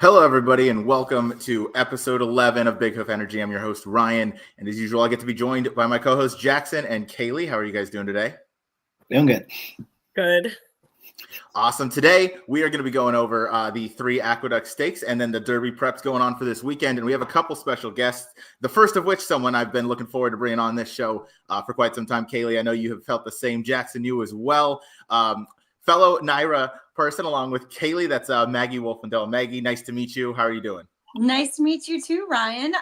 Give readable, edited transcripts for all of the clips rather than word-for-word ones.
Hello, everybody, and welcome to episode 11 of Big Hoof Energy. I'm your host, Ryan, and as usual, I get to be joined by my co-hosts, Jackson and Kaylie. How are you guys doing today? Doing good. Good. Awesome. Today, we are going to be going over the 3 Aqueduct stakes and then the Derby preps going on for this weekend, and we have a couple special guests, the first of which someone I've been looking forward to bringing on this show for quite some time. Kaylie, I know you have felt the same. Jackson, you as well. Fellow NYRA person along with Kaylie. That's Maggie Wolfendale. Maggie, nice to meet you. How are you doing? Nice to meet you too, Ryan.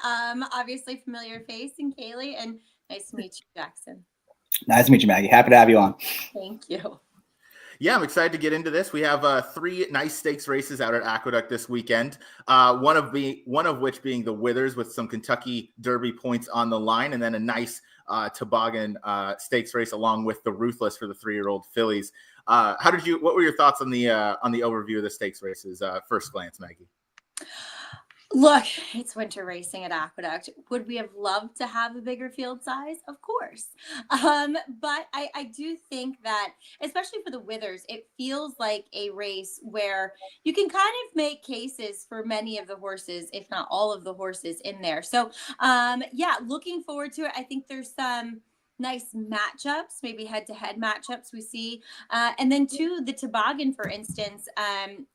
Obviously familiar face in Kaylie, and nice to meet you, Jackson. Nice to meet you, Maggie. Happy to have you on. Thank you. Yeah, I'm excited to get into this. We have 3 nice stakes races out at Aqueduct this weekend. One of which being the Withers with some Kentucky Derby points on the line, and then a nice toboggan stakes race along with the Ruthless for the 3-year-old fillies. What were your thoughts on the overview of the stakes races? First glance, Maggie. Look, it's winter racing at Aqueduct. Would we have loved to have a bigger field size? Of course. But I do think that, especially for the Withers, it feels like a race where you can kind of make cases for many of the horses, if not all of the horses in there. So, yeah, looking forward to it. I think there's some nice matchups, maybe head-to-head matchups we see. And then too, the toboggan, for instance,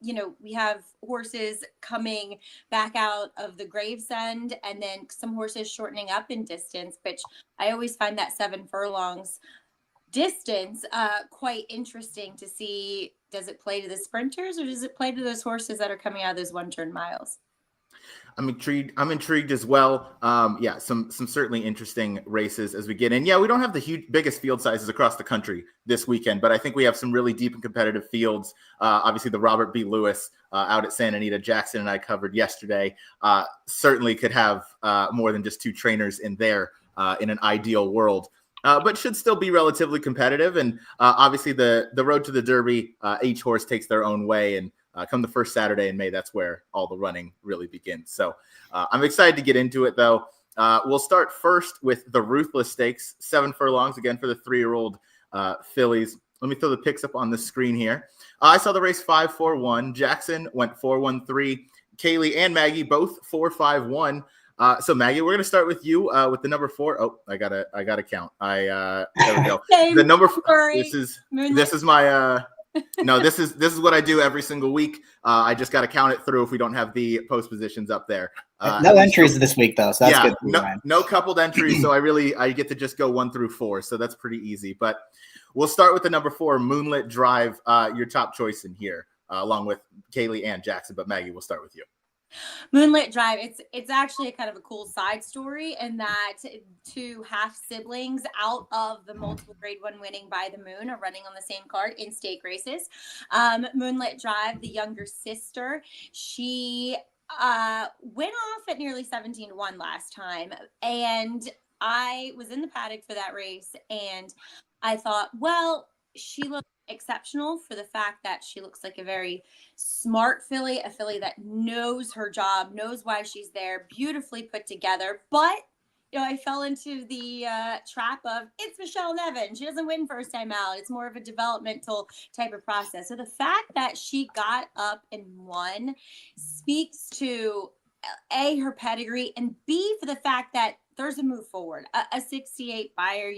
we have horses coming back out of the Gravesend and then some horses shortening up in distance, which I always find that 7 furlongs distance quite interesting to see. Does it play to the sprinters or does it play to those horses that are coming out of those one-turn miles? I'm intrigued as well. Some certainly interesting races as we get in. Yeah, we don't have the biggest field sizes across the country this weekend, but I think we have some really deep and competitive fields. Obviously, the Robert B. Lewis out at Santa Anita, Jackson and I covered yesterday, certainly could have more than just 2 trainers in there in an ideal world. But should still be relatively competitive. And obviously, the road to the Derby, each horse takes their own way. And come the first Saturday in May, that's where all the running really begins. So I'm excited to get into it, though. We'll start first with the Ruthless Stakes, 7 furlongs, again, for the 3-year-old fillies. Let me throw the picks up on the screen here. I saw the race 5-4-1. Jackson went 4-1-3. Kaylie and Maggie both 4-5-1. So Maggie, we're going to start with you with the number 4. Oh, I gotta count. There we go. The number 4. This is my. No, this is what I do every single week. I just got to count it through if we don't have the post positions up there. No entries this week, though, so that's good. No coupled entries, so I get to just go 1 through 4, so that's pretty easy. But we'll start with the number 4, Moonlit Drive, your top choice in here, along with Kaylie and Jackson. But Maggie, we'll start with you. Moonlit Drive, it's actually a kind of a cool side story in that 2 half siblings out of the multiple grade 1 winning by the moon are running on the same card in stake races. Moonlit Drive, the younger sister, she went off at nearly 17-1 last time, and I was in the paddock for that race, and I thought, well, she looked exceptional for the fact that she looks like a very smart filly, a filly that knows her job, knows why she's there, beautifully put together. But I fell into the trap of it's Michelle Nevin. She doesn't win first time out. It's more of a developmental type of process. So the fact that she got up and won speaks to A, her pedigree, and B, for the fact that there's a move forward, a 68 buyer,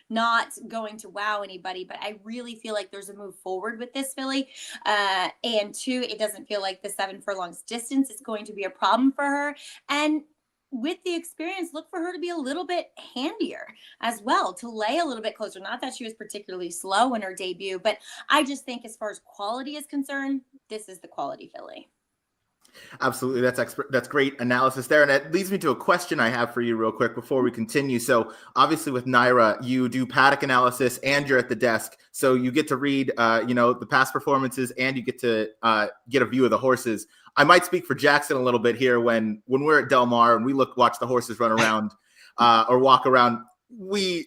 not going to wow anybody, but I really feel like there's a move forward with this filly. And 2, it doesn't feel like the 7 furlongs distance is going to be a problem for her. And with the experience, look for her to be a little bit handier as well, to lay a little bit closer. Not that she was particularly slow in her debut, but I just think as far as quality is concerned, this is the quality filly. Absolutely. That's great analysis there. And it leads me to a question I have for you real quick before we continue. So obviously with NYRA, you do paddock analysis and you're at the desk. So you get to read, the past performances and you get to get a view of the horses. I might speak for Jackson a little bit here when we're at Del Mar and we watch the horses run around or walk around. We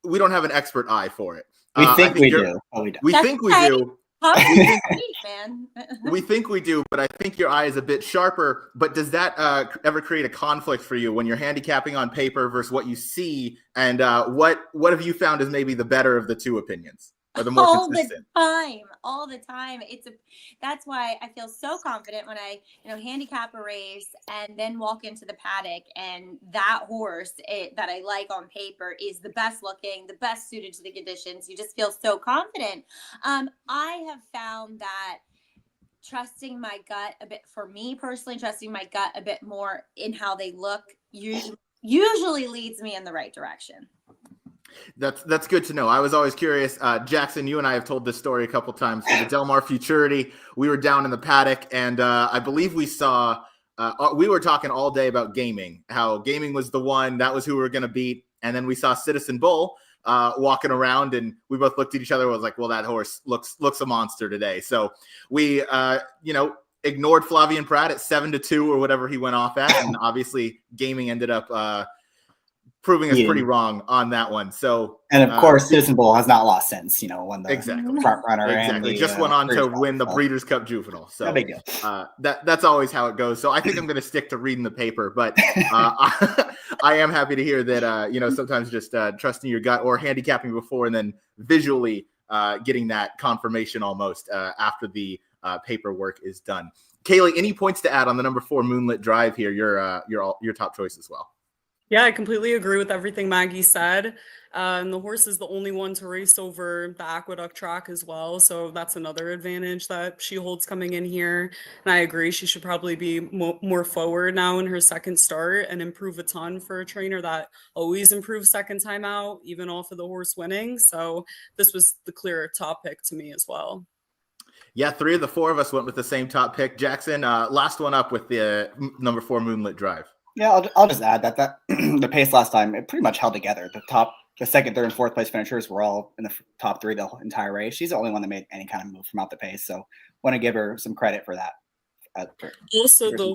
don't have an expert eye for it. We think we do. Oh, we don't. We think we do. Man. We think we do, but I think your eye is a bit sharper. But does that ever create a conflict for you when you're handicapping on paper versus what you see? And what have you found is maybe the better of the 2 opinions? or the more consistent? All the time. That's why I feel so confident when I, handicap a race and then walk into the paddock, and that horse that I like on paper is the best looking, the best suited to the conditions. You just feel so confident. I have found that trusting my gut a bit, for me personally, trusting my gut a bit more in how they look usually leads me in the right direction. That's good to know. I was always curious. Jackson, you and I have told this story a couple times. For the Del Mar Futurity, we were down in the paddock, and I believe we saw, we were talking all day about gaming, how gaming was the one, that was who we were going to beat. And then we saw Citizen Bull walking around, and we both looked at each other and was like, well, that horse looks a monster today. So we, ignored Flavien Prat at 7-2 or whatever he went off at. And obviously gaming ended up proving us pretty wrong on that one. So, and of course, Citizen Bull has not lost since, won the front runner. Exactly. And just went on to win the Breeders' Cup Juvenile. So no big deal. That's always how it goes. So I think I'm going to stick to reading the paper, but I am happy to hear that, sometimes just trusting your gut or handicapping before and then visually getting that confirmation almost after the paperwork is done. Kaylie, any points to add on the number 4 Moonlit Drive here? Your top choice as well. Yeah, I completely agree with everything Maggie said. And the horse is the only one to race over the Aqueduct track as well. So that's another advantage that she holds coming in here. And I agree, she should probably be more forward now in her second start and improve a ton for a trainer that always improves second time out, even off of the horse winning. So this was the clear top pick to me as well. Yeah, 3 of the 4 of us went with the same top pick. Jackson, last one up with the number 4 Moonlit Drive. Yeah, I'll just add that the pace last time, it pretty much held together. The second, third, and fourth place finishers were all in the top 3 the entire race. She's the only one that made any kind of move from out the pace. So want to give her some credit for that. Also, the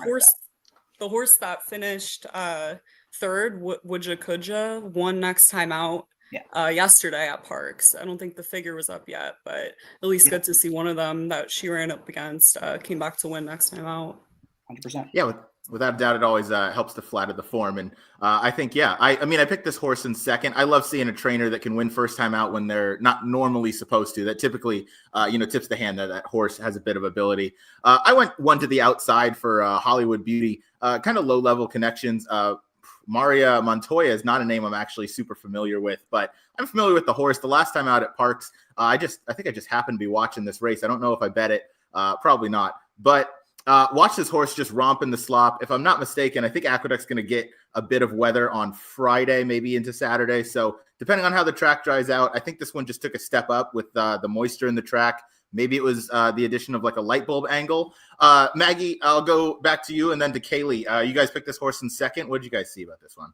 horse that finished third, Wuja Kuja, won next time out yesterday at Parks. I don't think the figure was up yet, but at least good to see one of them that she ran up against came back to win next time out. 100%. Yeah, without a doubt, it always helps to flatter the form. And I think, I picked this horse in second. I love seeing a trainer that can win first time out when they're not normally supposed to. That typically, tips the hand that horse has a bit of ability. I went one to the outside for Hollywood Beauty, kind of low-level connections. Maria Montoya is not a name I'm actually super familiar with, but I'm familiar with the horse. The last time out at Parks, I think I just happened to be watching this race. I don't know if I bet it, probably not, but watch this horse just romp in the slop. If I'm not mistaken, I think Aqueduct's going to get a bit of weather on Friday, maybe into Saturday. So depending on how the track dries out, I think this one just took a step up with the moisture in the track. Maybe it was the addition of like a light bulb angle. Maggie, I'll go back to you and then to Kaylie. You guys picked this horse in second. What did you guys see about this one?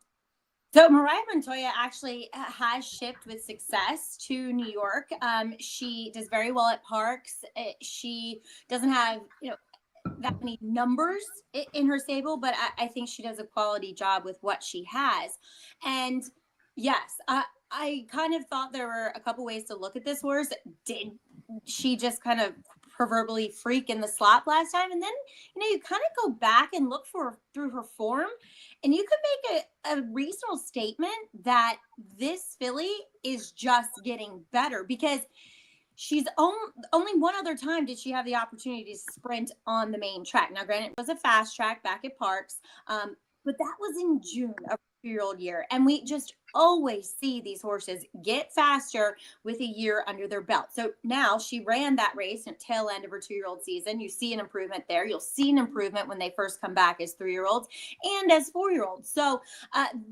So Maria Montoya actually has shipped with success to New York. She does very well at Parks. She doesn't have, that many numbers in her stable, but I think she does a quality job with what she has. And yes, I kind of thought there were a couple ways to look at this horse. Did she just kind of proverbially freak in the slot last time? And then, you kind of go back and look through her form, and you could make a reasonable statement that this filly is just getting better, because she's only one other time did she have the opportunity to sprint on the main track. Now, granted, it was a fast track back at Parks, but that was in June of her 2-year-old year. And we just always see these horses get faster with a year under their belt. So now she ran that race at tail end of her 2-year-old season. You see an improvement there. You'll see an improvement when they first come back as 3-year-olds and as 4-year-olds. So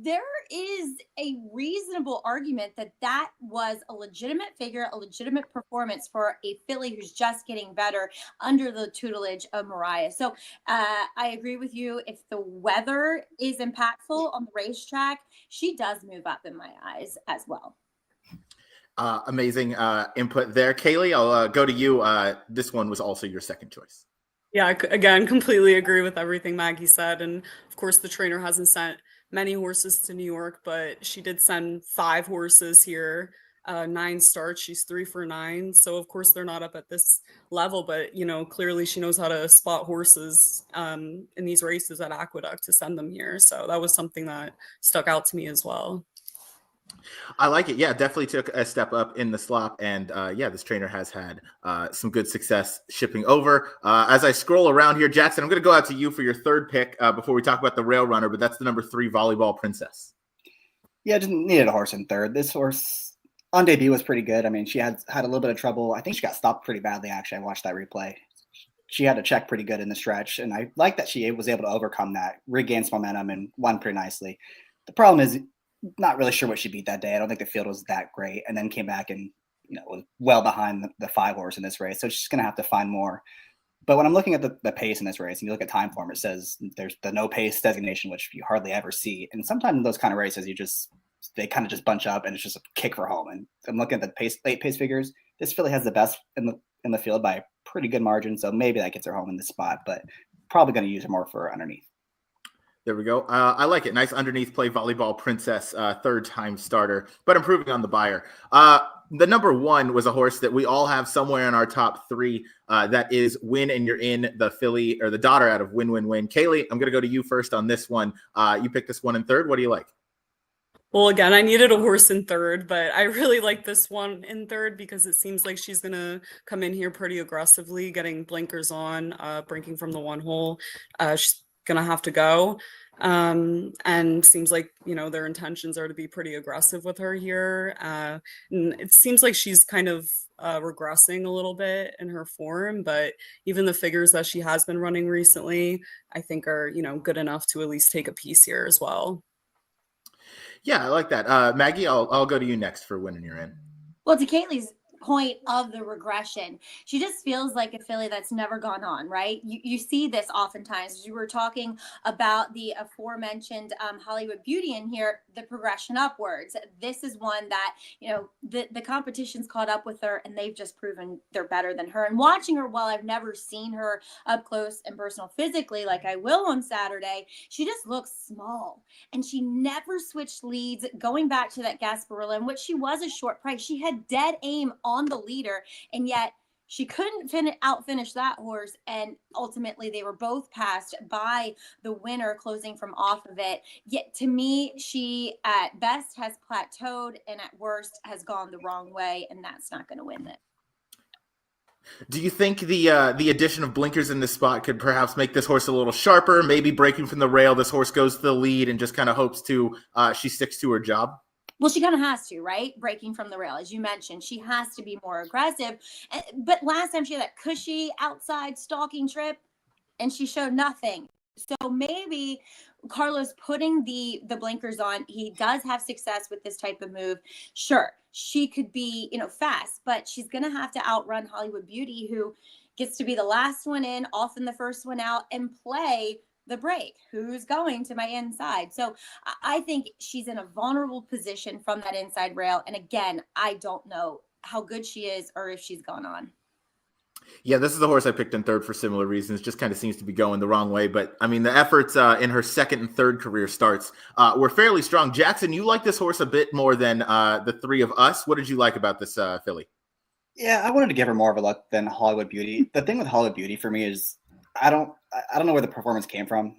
there is a reasonable argument that was a legitimate figure, a legitimate performance for a filly who's just getting better under the tutelage of Mariah. So I agree with you. If the weather is impactful on the racetrack, she does move up in my eyes as well. Amazing input there. Kaylie, I'll go to you. This one was also your second choice. Yeah, again, completely agree with everything Maggie said. And of course, the trainer hasn't sent many horses to New York, but she did send 5 horses here, 9 starts. She's 3 for 9. So of course they're not up at this level, but clearly she knows how to spot horses in these races at Aqueduct to send them here. So that was something that stuck out to me as well. I like it. Yeah, definitely took a step up in the slop. And yeah, this trainer has had some good success shipping over. As I scroll around here, Jackson, I'm going to go out to you for your third pick before we talk about the Rail Runner, but that's the number 3 Volleyball Princess. Yeah, just needed a horse in third. This horse on debut was pretty good. I mean, she had a little bit of trouble. I think she got stopped pretty badly, actually. I watched that replay. She had to check pretty good in the stretch, and I like that she was able to overcome that, regain some momentum, and won pretty nicely. The problem is not really sure what she beat that day. I don't think the field was that great, and then came back and was well behind the 5 horse in this race. So she's going to have to find more. But when I'm looking at the pace in this race, and you look at time form, it says there's the no pace designation, which you hardly ever see. And sometimes in those kind of races, they kind of just bunch up, and it's just a kick for home. And I'm looking at the late pace figures. This filly has the best in the field by a pretty good margin, so maybe that gets her home in this spot. But probably going to use her more for underneath. There we go. I like it. Nice underneath play, Volleyball Princess, third-time starter, but improving on the buyer. The number 1 was a horse that we all have somewhere in our top 3. That is Win and You're In, the filly or the daughter out of Win, Win, Win. Kaylie, I'm going to go to you first on this one. You picked this one in third. What do you like? Well, again, I needed a horse in third, but I really like this one in third because it seems like she's going to come in here pretty aggressively, getting blinkers on, breaking from the 1 hole. She's going to have to go. And seems like, their intentions are to be pretty aggressive with her here. And it seems like she's kind of regressing a little bit in her form, but even the figures that she has been running recently, I think are, good enough to at least take a piece here as well. Yeah, I like that. Maggie, I'll go to you next for Win and You're In. Well, to Kaylie's point of the regression, she just feels like a filly that's never gone on, right? You see this oftentimes. You were talking about the aforementioned Hollywood Beauty in here, the progression upwards. This is one that, the competition's caught up with her, and they've just proven they're better than her. And watching her, while I've never seen her up close and personal physically like I will on Saturday, she just looks small. And she never switched leads. Going back to that Gasparilla, in which she was a short price, she had dead aim on the leader, and yet she couldn't outfinish that horse, and ultimately they were both passed by the winner closing from off of it. Yet to me, she at best has plateaued and at worst has gone the wrong way, and that's not going to win it. Do you think the addition of blinkers in this spot could perhaps make this horse a little sharper, maybe breaking from the rail? This horse goes to the lead and just kind of hopes to she sticks to her job? Well, she kind of has to, right? Breaking from the rail, as you mentioned, she has to be more aggressive. But last time she had that cushy outside stalking trip, and she showed nothing. So maybe Carlos putting the blinkers on, he does have success with this type of move. Sure, she could be, fast, but she's going to have to outrun Hollywood Beauty, who gets to be the last one in, often the first one out, and play the break. Who's going to my inside? So I think she's in a vulnerable position from that inside rail. And again, I don't know how good she is or if she's gone on. Yeah, this is the horse I picked in third for similar reasons. Just kind of seems to be going the wrong way. But I mean, the efforts in her second and third career starts were fairly strong. Jackson, you like this horse a bit more than the 3 of us. What did you like about this filly? Yeah, I wanted to give her more of a look than Hollywood Beauty. The thing with Hollywood Beauty for me is I don't know where the performance came from,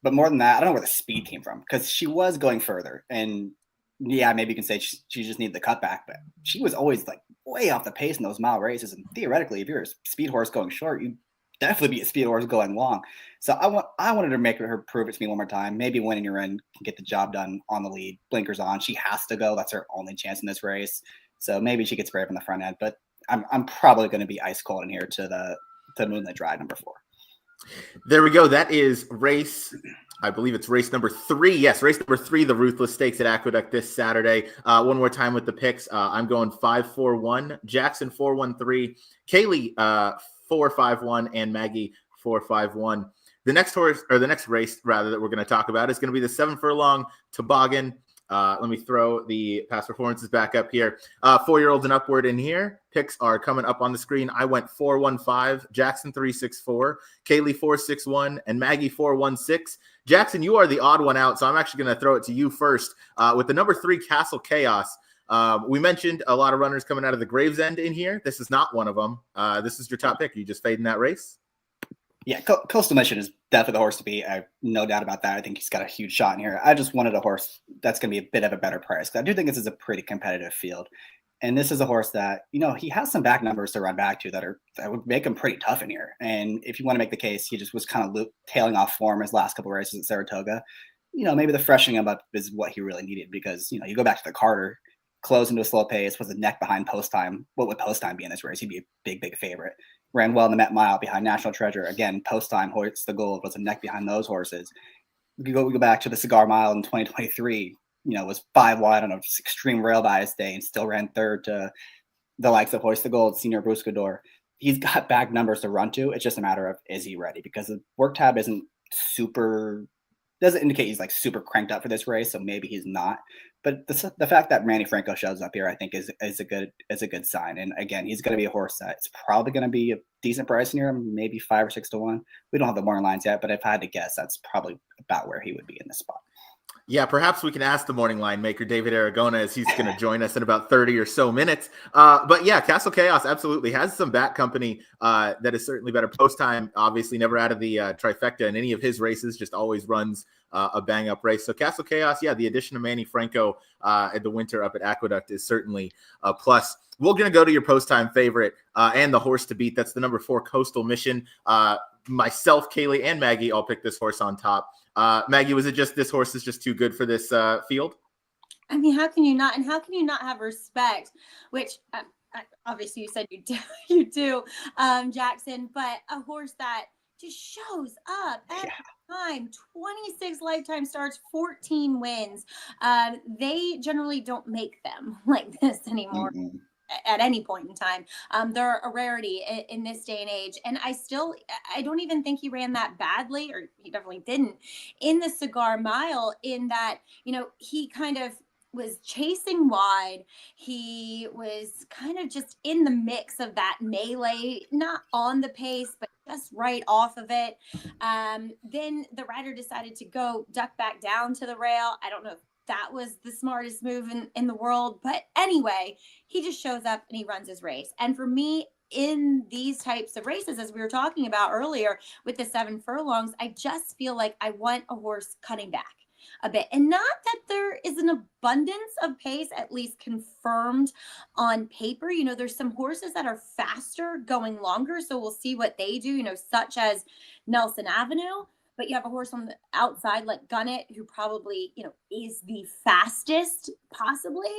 but more than that, I don't know where the speed came from, because she was going further. And yeah, maybe you can say she just needed the cutback, but she was always like way off the pace in those mile races. And theoretically, if you're a speed horse going short, you definitely be a speed horse going long. So I wanted to make her prove it to me one more time. Maybe Win and You're In can get the job done on the lead. Blinkers on. She has to go. That's her only chance in this race. So maybe she gets brave on the front end, but I'm probably going to be ice cold in here to Moonlit Drive number 4. There we go. That is race, I believe it's race number 3. Yes, race number 3, the Ruthless Stakes at Aqueduct this Saturday. One more time with the picks. I'm going 5-4-1, Jackson 4-1-3, Kaylie 4-5-1, and Maggie 4-5-1. The next horse, or the next race rather, that we're going to talk about is going to be the 7 furlong toboggan. Let me throw the past performances back up here. 4-year-olds and upward in here. Picks are coming up on the screen. I went 4-1-5, Jackson 3-6-4, Kaylie 4-6-1, and Maggie 4-1-6. Jackson, you are the odd one out, so I'm actually going to throw it to you first. With the number 3, Castle Chaos. We mentioned a lot of runners coming out of the Gravesend in here. This is not one of them. This is your top pick. Are you just fading that race? Yeah, Coastal Mission is definitely the horse to beat. I have no doubt about that. I think he's got a huge shot in here. I just wanted a horse that's going to be a bit of a better price. I do think this is a pretty competitive field. And this is a horse that, he has some back numbers to run back to that would make him pretty tough in here. And if you want to make the case, he just was kind of tailing off form his last couple of races at Saratoga. Maybe the freshening him up is what he really needed because, you go back to the Carter, close into a slow pace, was a neck behind post time. What would post time be in this race? He'd be a big, big favorite. Ran well in the Met Mile behind National Treasure. Again, post time, Hoyts the Gold was a neck behind those horses. We go back to the Cigar Mile in 2023. Was 5 wide on an extreme rail bias day and still ran third to the likes of Hoist the Gold, Senior Bruscador. He's got back numbers to run to. It's just a matter of, is he ready? Because the work tab doesn't indicate he's like super cranked up for this race. So maybe he's not. But the fact that Manny Franco shows up here, I think is a good sign. And again, he's going to be a horse that's probably going to be a decent price in here, maybe 5 or 6 to 1. We don't have the morning lines yet, but if I had to guess, that's probably about where he would be in this spot. Yeah, perhaps we can ask the morning line maker, David Aragona, as he's going to join us in about 30 or so minutes. But yeah, Castle Chaos absolutely has some back company that is certainly better. Post time, obviously never out of the trifecta in any of his races, just always runs a bang-up race. So Castle Chaos, yeah, the addition of Manny Franco at the winter up at Aqueduct is certainly a plus. We're going to go to your post-time favorite and the horse to beat. That's the number 4 Coastal Mission. Myself, Kaylie, and Maggie all picked this horse on top. Maggie, was it just this horse is just too good for this field? I mean, how can you not? And how can you not have respect? Which obviously you said you do, Jackson. But a horse that just shows up every time. 26 lifetime starts, 14 wins. They generally don't make them like this anymore. Mm-hmm. At any point in time. They're a rarity in this day and age. And I don't even think he ran that badly, or he definitely didn't, in the Cigar Mile, in that, he kind of was chasing wide. He was kind of just in the mix of that melee, not on the pace, but just right off of it. Then the rider decided to go duck back down to the rail. I don't know if that was the smartest move in the world. But anyway, he just shows up and he runs his race. And for me, in these types of races, as we were talking about earlier with the 7 furlongs, I just feel like I want a horse cutting back a bit. And not that there is an abundance of pace, at least confirmed on paper. There's some horses that are faster going longer. So we'll see what they do, such as Nelson Avenue. But you have a horse on the outside like Gunnet, who probably, is the fastest possibly.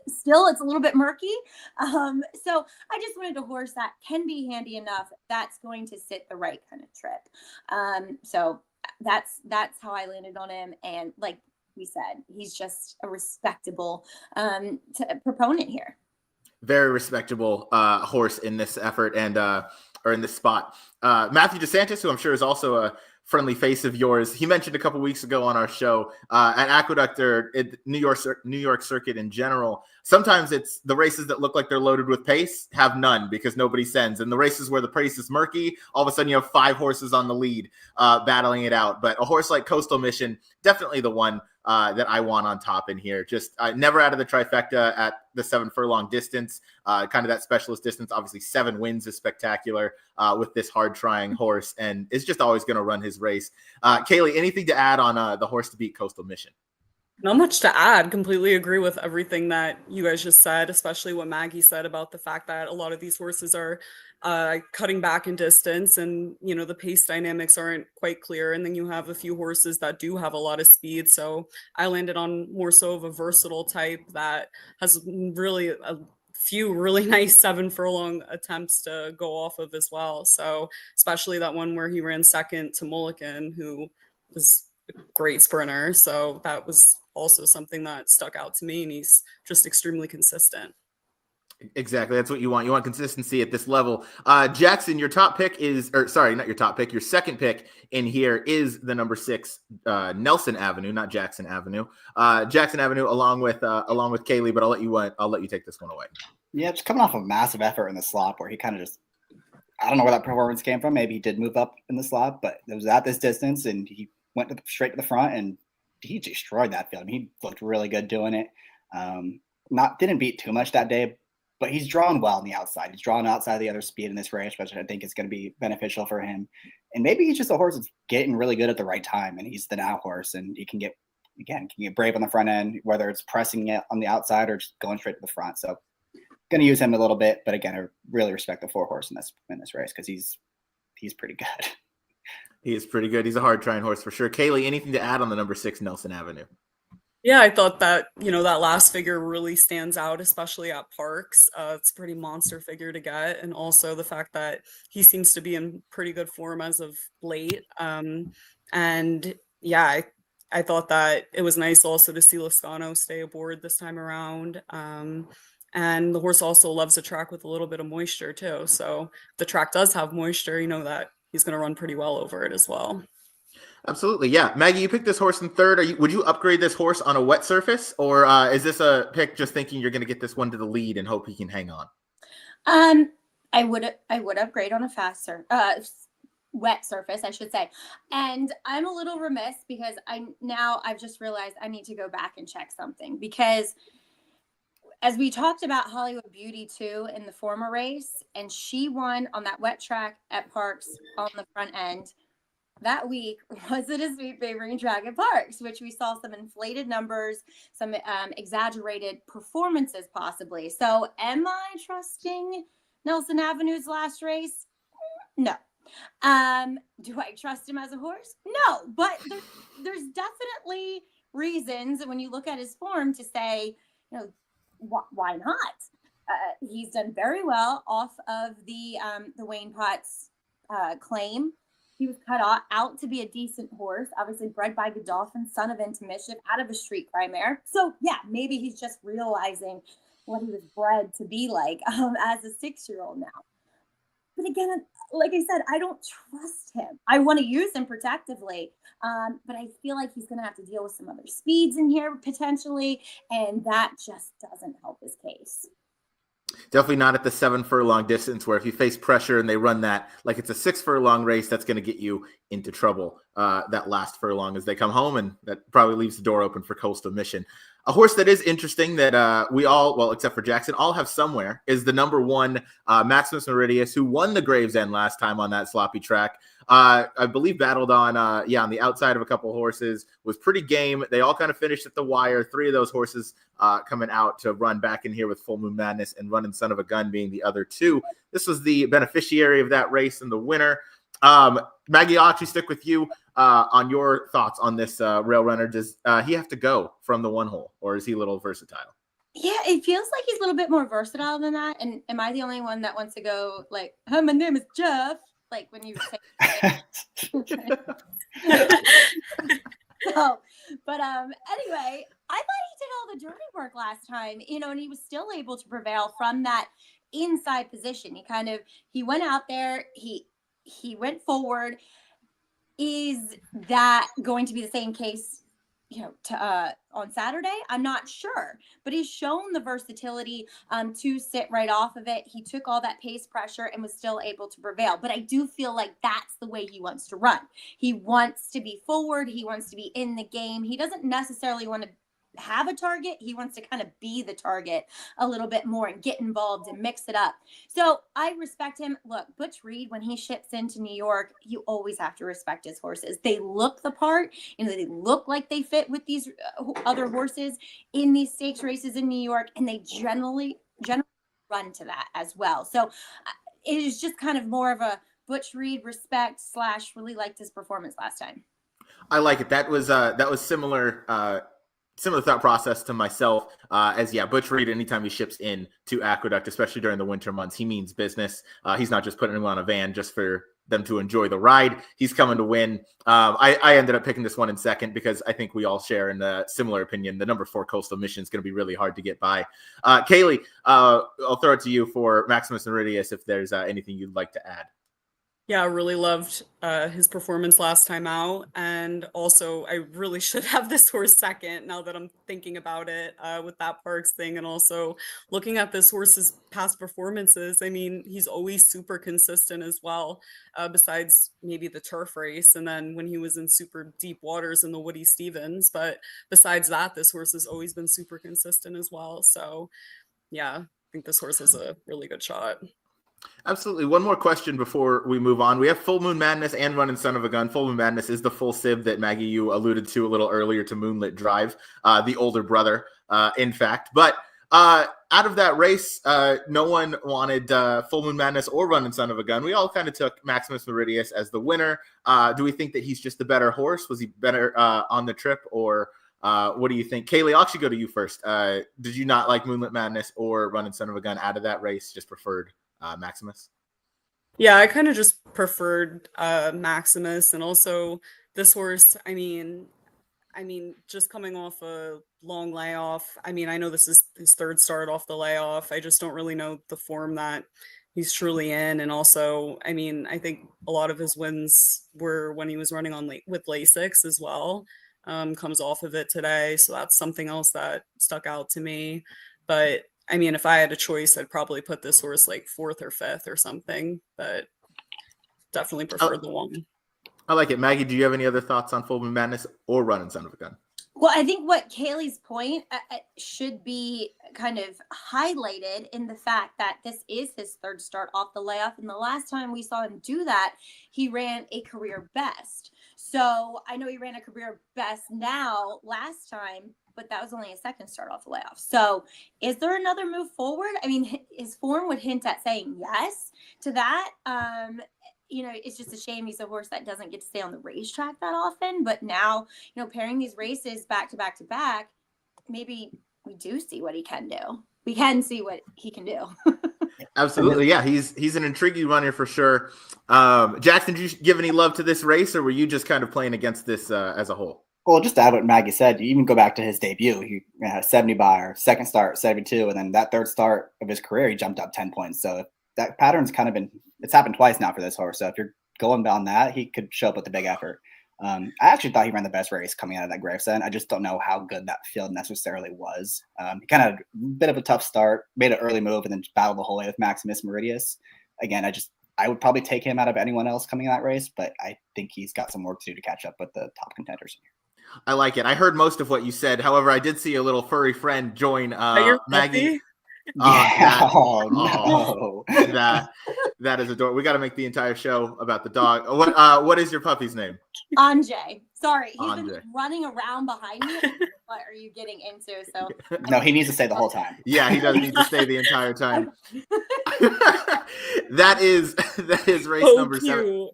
Still, it's a little bit murky. So I just wanted a horse that can be handy enough that's going to sit the right kind of trip. So that's how I landed on him. And like we said, he's just a respectable proponent here. Very respectable horse in this effort and or in this spot. Matthew DeSantis, who I'm sure is also a friendly face of yours. He mentioned a couple weeks ago on our show at Aqueduct or New York circuit in general. Sometimes it's the races that look like they're loaded with pace have none because nobody sends. And the races where the pace is murky, all of a sudden you have 5 horses on the lead battling it out. But a horse like Coastal Mission, definitely the one that I want on top in here. Just never out of the trifecta at the 7 furlong distance, kind of that specialist distance. Obviously 7 wins is spectacular with this hard trying horse and is just always going to run his race. Kaylie, anything to add on the horse to beat Coastal Mission? Not much to add. Completely agree with everything that you guys just said, especially what Maggie said about the fact that a lot of these horses are cutting back in distance and, the pace dynamics aren't quite clear. And then you have a few horses that do have a lot of speed. So I landed on more so of a versatile type that has really a few really nice 7 furlong attempts to go off of as well. So especially that one where he ran second to Mulligan, who was a great sprinter. So that was also something that stuck out to me, and he's just extremely consistent. Exactly. That's what you want. You want consistency at this level. Jackson, your top pick not your top pick. Your second pick in here is the number 6, Nelson Avenue, not Jackson Avenue. Jackson Avenue, along with Kaylie. But I'll let you take this one away. Yeah, just coming off a massive effort in the slop where he kind of just, I don't know where that performance came from. Maybe he did move up in the slop, but it was at this distance, and he went straight to the front and he destroyed that field. I mean, he looked really good doing it. Didn't beat too much that day but he's drawn well on the outside. He's drawn outside the other speed in this race, which I think is going to be beneficial for him. And maybe he's just a horse that's getting really good at the right time, and he's the now horse, and he can get brave on the front end, whether it's pressing it on the outside or just going straight to the front. So going to use him a little bit, but again, I really respect the 4 horse in this race because he's pretty good. He is pretty good. He's a hard trying horse for sure. Kaylie, anything to add on the number 6 Nelson Avenue? Yeah, I thought that, that last figure really stands out, especially at Parks. It's a pretty monster figure to get. And also the fact that he seems to be in pretty good form as of late. And yeah, I thought that it was nice also to see Lascano stay aboard this time around. And the horse also loves a track with a little bit of moisture too. So if the track does have moisture, that he's going to run pretty well over it as well. Absolutely. Yeah. Maggie, you picked this horse in third. Would you upgrade this horse on a wet surface, or is this a pick just thinking you're going to get this one to the lead and hope he can hang on? I would upgrade on a wet surface, I should say. And I'm a little remiss because I've just realized I need to go back and check something, because as we talked about Hollywood Beauty too in the former race, and she won on that wet track at Parks on the front end. That week wasn't a sweet favoring track at Parks, which we saw some inflated numbers, some exaggerated performances possibly. So am I trusting Nelson Avenue's last race? No. Do I trust him as a horse? No, but there's definitely reasons when you look at his form to say, why not? He's done very well off of the Wayne Potts claim. He was cut out to be a decent horse, obviously bred by Godolphin, son of Into Mischief, out of a street cry mare. So yeah, maybe he's just realizing what he was bred to be like as a 6-year-old now. But again, like I said, I don't trust him. I want to use him protectively, but I feel like he's going to have to deal with some other speeds in here potentially, and that just doesn't help his case. Definitely not at the 7 furlong distance, where if you face pressure and they run that like it's a 6 furlong race, that's going to get you into trouble that last furlong as they come home, and that probably leaves the door open for Coastal Mission. A horse that is interesting that we all, well, except for Jackson, all have somewhere is the number 1 Maximus Meridius, who won the Gravesend last time on that sloppy track. I believe battled on the outside of a couple of horses, was pretty game. They all kind of finished at the wire. 3 of those horses coming out to run back in here with Full Moon Madness and Running Son of a Gun being the other 2. This was the beneficiary of that race and the winner. Maggie, I'll actually stick with you on your thoughts on this rail runner. Does he have to go from the 1 hole, or is he a little versatile? Yeah, it feels like he's a little bit more versatile than that. And am I the only one that wants to go like, "Hi, my name is Jeff"? Like when you say. So, but anyway, I thought he did all the dirty work last time, and he was still able to prevail from that inside position. He went out there, he went forward. Is that going to be the same case, on Saturday? I'm not sure, but he's shown the versatility to sit right off of it. He took all that pace pressure and was still able to prevail. But I do feel like that's the way he wants to run. He wants to be forward. He wants to be in the game. He doesn't necessarily want to have a target. He wants to kind of be the target a little bit more and get involved and mix it up. So I respect him. Look, Butch Reed, when he ships into New York, you always have to respect his horses. They look the part, they look like they fit with these other horses in these stakes races in New York, and they generally run to that as well. So it is just kind of more of a Butch Reed respect / really liked his performance last time. I like it. That was similar thought process to myself Butch Reed, anytime he ships in to Aqueduct, especially during the winter months, he means business. He's not just putting him on a van just for them to enjoy the ride. He's coming to win. I ended up picking this one in second because I think we all share in a similar opinion. The number 4 Coastal Mission is going to be really hard to get by. Kaylie, I'll throw it to you for Maximus Meridius if there's anything you'd like to add. Yeah, I really loved his performance last time out. And also, I really should have this horse second now that I'm thinking about it with that Parks thing. And also looking at this horse's past performances, I mean, he's always super consistent as well, besides maybe the turf race. And then when he was in super deep waters in the Woody Stevens. But besides that, this horse has always been super consistent as well. So, yeah. think this horse has a really good shot. Absolutely. One more question before we move on. We have Full Moon Madness and Running Son of a Gun. Full Moon Madness is the full sib that Maggie, you alluded to a little earlier, to Moonlit Drive, the older brother, in fact. But out of that race, no one wanted Full Moon Madness or Running Son of a Gun. We all kind of took Maximus Meridius as the winner. Do we think that he's just the better horse? Was he better on the trip, or what do you think? Kaylie, I'll actually go to you first. Did you not like Moonlit Madness or Running Son of a Gun out of that race? Just preferred Maximus? Yeah, I kind of just preferred Maximus, and also this horse. I mean, just coming off a long layoff. I mean, I know this is his third start off the layoff. I just don't really know the form that he's truly in, and also, I mean, I think a lot of his wins were when he was running on with Lasix as well. Comes off of it today, so that's something else that stuck out to me. But I mean, if I had a choice, I'd probably put this horse like 4th or 5th or something, but definitely prefer the one. I like it. Maggie, do you have any other thoughts on Full Moon Madness or Running Son of a Gun? Well, I think what Kaylie's point should be kind of highlighted in the fact that this is his third start off the layoff. And the last time we saw him do that, he ran a career best. So I know he ran a career best now last time, but that was only a second start off the layoff. So is there another move forward? I mean, his form would hint at saying yes to that. You know, it's just a shame he's a horse that doesn't get to stay on the racetrack that often. But now, you know, pairing these races back to back to back, maybe we do see what he can do. We can see what he can do. Absolutely. Yeah, he's an intriguing runner for sure. Jackson, did you give any love to this race, or were you just kind of playing against this as a whole? Well, just to add what Maggie said, you even go back to his debut. He had a 70 buyer, second start, 72, and then that third start of his career, he jumped up 10 points. So that pattern's kind of it's happened twice now for this horse. So if you're going down that, he could show up with a big effort. I actually thought he ran the best race coming out of that Gravesend. I just don't know how good that field necessarily was. He kind of a bit of a tough start, made an early move, and then battled the whole way with Maximus Meridius. Again, I would probably take him out of anyone else coming in that race, but I think he's got some work to do to catch up with the top contenders. I like it. I heard most of what you said. However, I did see a little furry friend join Maggie. Yeah. No. That is adorable. We got to make the entire show about the dog. What is your puppy's name? Anjay. Sorry, he's Anjay. been running around behind me. What are you getting into? So no, he needs to stay the whole time. Yeah, he does need to stay the entire time. That is race number 7.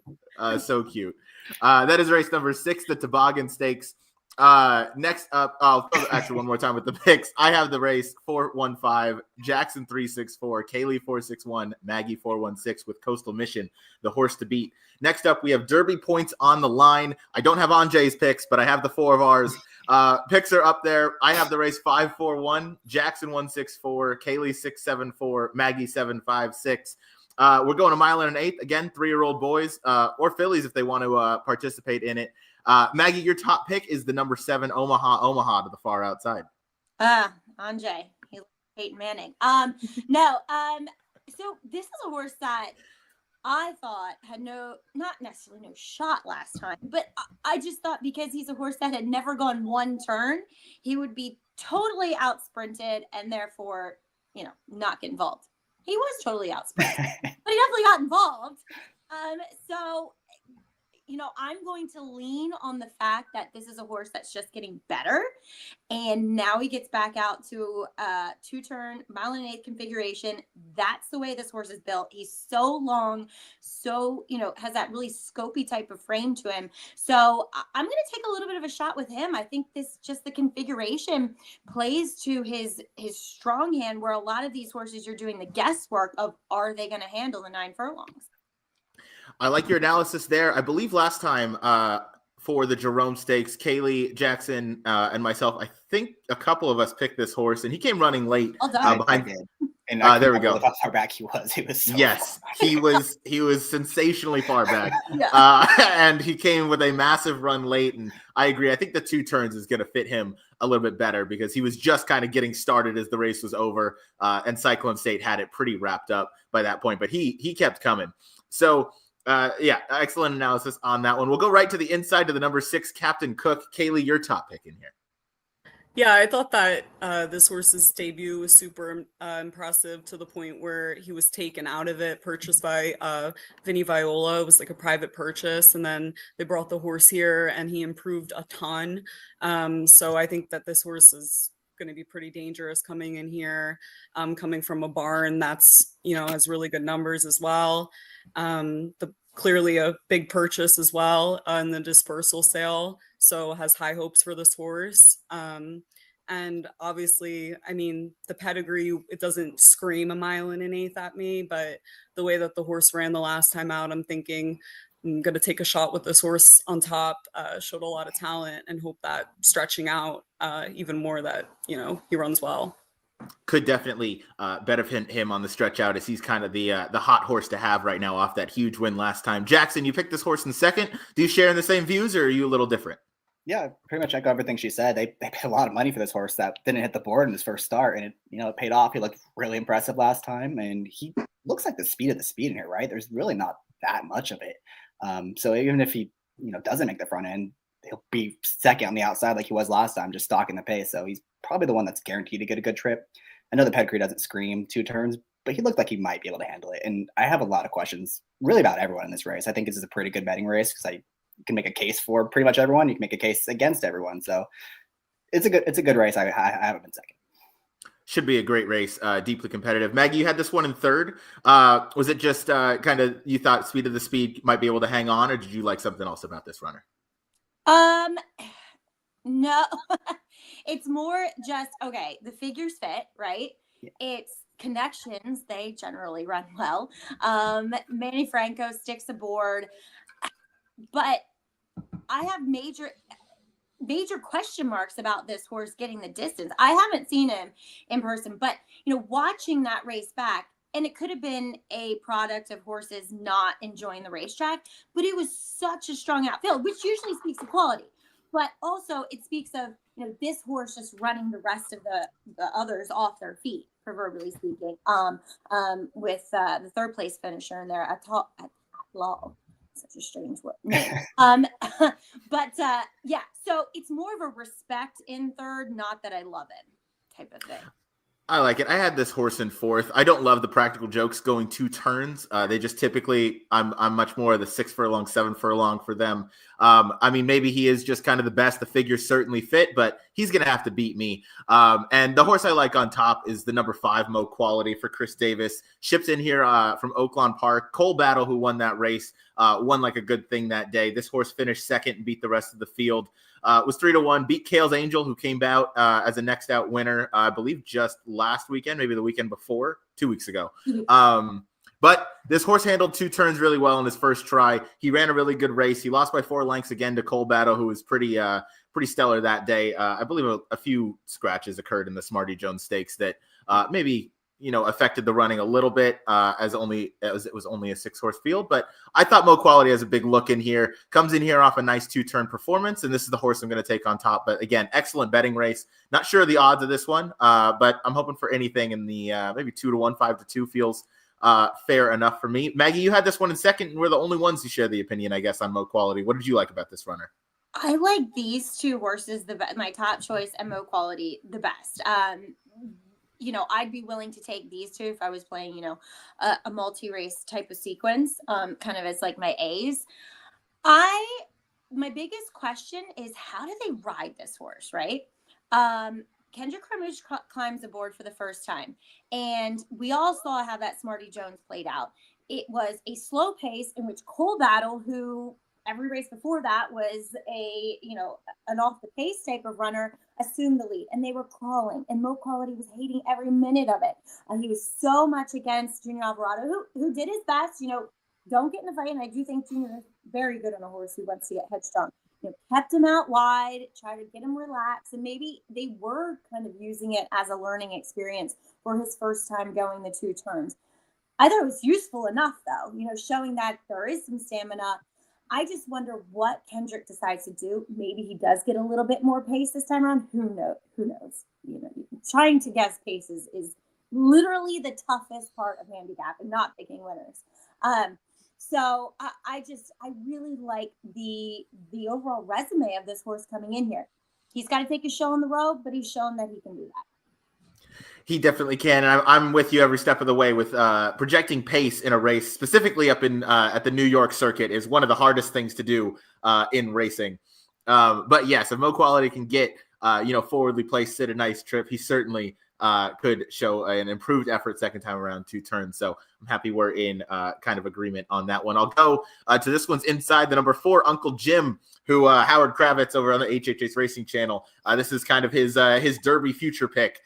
So cute. That is race number 6, the Toboggan Stakes. Next up, actually one more time with the picks. I have the race 415, Jackson 364, Kaylie 461, Maggie 416 with Coastal Mission, the horse to beat. Next up, we have Derby points on the line. I don't have Anjay's picks, but I have the 4 of ours. Picks are up there. I have the race 541, Jackson 164, Kaylie 674, Maggie 756. We're going a mile and an eighth. Again, 3-year-old boys or fillies if they want to participate in it. Maggie, your top pick is the number 7 Omaha to the far outside. Anjay, he Peyton Manning. So this is a horse that I thought had not necessarily no shot last time, but I just thought because he's a horse that had never gone one turn, he would be totally out sprinted and therefore, not get involved. He was totally out sprinted, but he definitely got involved. So I'm going to lean on the fact that this is a horse that's just getting better. And now he gets back out to a 2-turn, mile and an eighth configuration. That's the way this horse is built. He's so long, so, has that really scopy type of frame to him. So I'm going to take a little bit of a shot with him. I think the configuration plays to his strong hand, where a lot of these horses, you're doing the guesswork of, are they going to handle the 9 furlongs? I like your analysis there. I believe last time for the Jerome Stakes, Kaylie, Jackson, and myself, I think a couple of us picked this horse, and he came running late behind. And there we go. How far back he was. He was so yes, he was sensationally far back. Yeah. And he came with a massive run late. And I agree. I think the 2 turns is going to fit him a little bit better because he was just kind of getting started as the race was over. And Cyclone State had it pretty wrapped up by that point, but he kept coming. So excellent analysis on that one. We'll go right to the inside to the number 6, Captain Cook. Kaylie, your top pick in here. Yeah, I thought that this horse's debut was super impressive to the point where he was taken out of it, purchased by Vinny Viola. It was like a private purchase, and then they brought the horse here, and he improved a ton. So I think that this horse is going to be pretty dangerous coming in here, coming from a barn that's has really good numbers as well. The clearly a big purchase as well in the dispersal sale, so has high hopes for this horse. And obviously, I mean, the pedigree, it doesn't scream a mile and an eighth at me, but the way that the horse ran the last time out, I'm thinking I'm going to take a shot with this horse on top. Showed a lot of talent, and hope that stretching out even more that, he runs well. Could definitely benefit him on the stretch out, as he's kind of the hot horse to have right now off that huge win last time. Jackson, you picked this horse in second. Do you share in the same views, or are you a little different? Yeah, pretty much echo everything she said. They paid a lot of money for this horse that didn't hit the board in his first start, and it paid off. He looked really impressive last time, and he looks like the speed of the speed in here, right? There's really not that much of it. So even if he doesn't make the front end, he'll be second on the outside like he was last time, just stalking the pace. So he's probably the one that's guaranteed to get a good trip. I know the pedigree doesn't scream 2 turns, but he looked like he might be able to handle it. And I have a lot of questions really about everyone in this race. I think this is a pretty good betting race because I can make a case for pretty much everyone. You can make a case against everyone. So it's a good race. I have him in second. Should be a great race, deeply competitive. Maggie, you had this one in third. Was it just kind of you thought speed of the speed might be able to hang on, or did you like something else about this runner? No, it's more just, okay, the figures fit, right? Yeah. It's connections. They generally run well. Manny Franco sticks aboard, but I have major question marks about this horse getting the distance. I haven't seen him in person, but watching that race back, and it could have been a product of horses not enjoying the racetrack, but it was such a strong outfield, which usually speaks of quality, but also it speaks of this horse just running the rest of the others off their feet, proverbially speaking. With the third place finisher in there at law. Such a strange word. But yeah, so it's more of a respect in third, not that I love it type of thing. I like it. I had this horse in fourth. I don't love the practical jokes going 2 turns. They just typically, I'm much more of the 6 furlong, 7 furlong for them. I mean, maybe he is just kind of the best. The figures certainly fit, but he's going to have to beat me. And the horse I like on top is the number 5 Mo Quality for Chris Davis. Ships in here from Oaklawn Park. Cole Battle, who won that race, won like a good thing that day. This horse finished second and beat the rest of the field. Was 3-1, beat Kale's Angel, who came out as a next out winner, I believe just last weekend, maybe the weekend before, 2 weeks ago. But this horse handled 2 turns really well in his first try. He ran a really good race. He lost by 4 lengths again to Cole Battle, who was pretty stellar that day. I believe a few scratches occurred in the Smarty Jones Stakes that maybe affected the running a little bit, as it was only a 6-horse field. But I thought Mo Quality has a big look in here, comes in here off a nice 2-turn performance, and this is the horse I'm going to take on top. But again, excellent betting race. Not sure of the odds of this one, but I'm hoping for anything in the maybe 2-1, 5-2 feels fair enough for me. Maggie, you had this one in second, and we're the only ones who share the opinion, I guess, on Mo Quality. What did you like about this runner? I like these 2 horses, my top choice and Mo Quality, the best. I'd be willing to take these 2 if I was playing, a multi-race type of sequence, kind of as like my A's. My biggest question is, how do they ride this horse, right? Kendrick Carmouche climbs aboard for the first time, and we all saw how that Smarty Jones played out. It was a slow pace in which Cole Battle, who every race before that was an off the pace type of runner, assumed the lead, and they were crawling, and Mo Quality was hating every minute of it. He was so much against Junior Alvarado, who did his best. Don't get in a fight, and I do think Junior is very good on a horse who wants to get headstrong. Kept him out wide, tried to get him relaxed, and maybe they were kind of using it as a learning experience for his first time going the 2 turns. I thought it was useful enough, though, showing that there is some stamina. I just wonder what Kendrick decides to do. Maybe he does get a little bit more pace this time around. Who knows? Trying to guess paces is literally the toughest part of handicap and not picking winners. So I really like the overall resume of this horse coming in here. he's got to take a show on the road, but he's shown that he can do that. He definitely can, and I'm with you every step of the way with projecting pace in a race, specifically up in at the New York circuit, is one of the hardest things to do in racing. But yes, if Mo Quality can get forwardly placed, sit a nice trip, he certainly could show an improved effort second time around 2 turns. So I'm happy we're in kind of agreement on that one. I'll go to this one's inside the number 4, Uncle Jim, who Howard Kravitz over on the HHH Racing Channel. This is kind of his Derby future pick,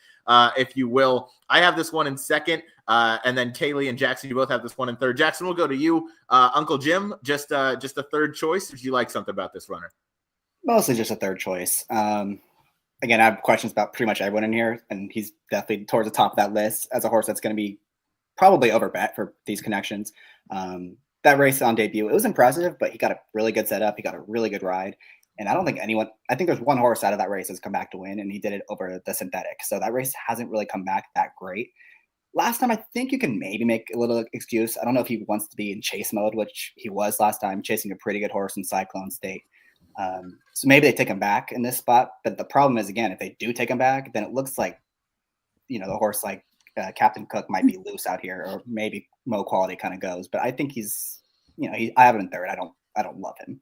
if you will. I have this one in second, and then Kaylie and Jackson, you both have this one in third. Jackson, we'll go to you. Uncle Jim, just a third choice. Or do you like something about this runner? Mostly just a third choice. Again, I have questions about pretty much everyone in here, and he's definitely towards the top of that list as a horse that's going to be probably overbet for these connections. That race on debut, it was impressive, but he got a really good setup. He got a really good ride. And I don't think I think there's one horse out of that race that's come back to win, and he did it over the synthetic. So that race hasn't really come back that great. Last time, I think you can maybe make a little excuse. I don't know if he wants to be in chase mode, which he was last time, chasing a pretty good horse in Cyclone State. So maybe they take him back in this spot. But the problem is, again, if they do take him back, then it looks like, the horse like Captain Cook might be loose out here, or maybe Mo Quality kind of goes. But I think he's, I have him in third. I don't love him.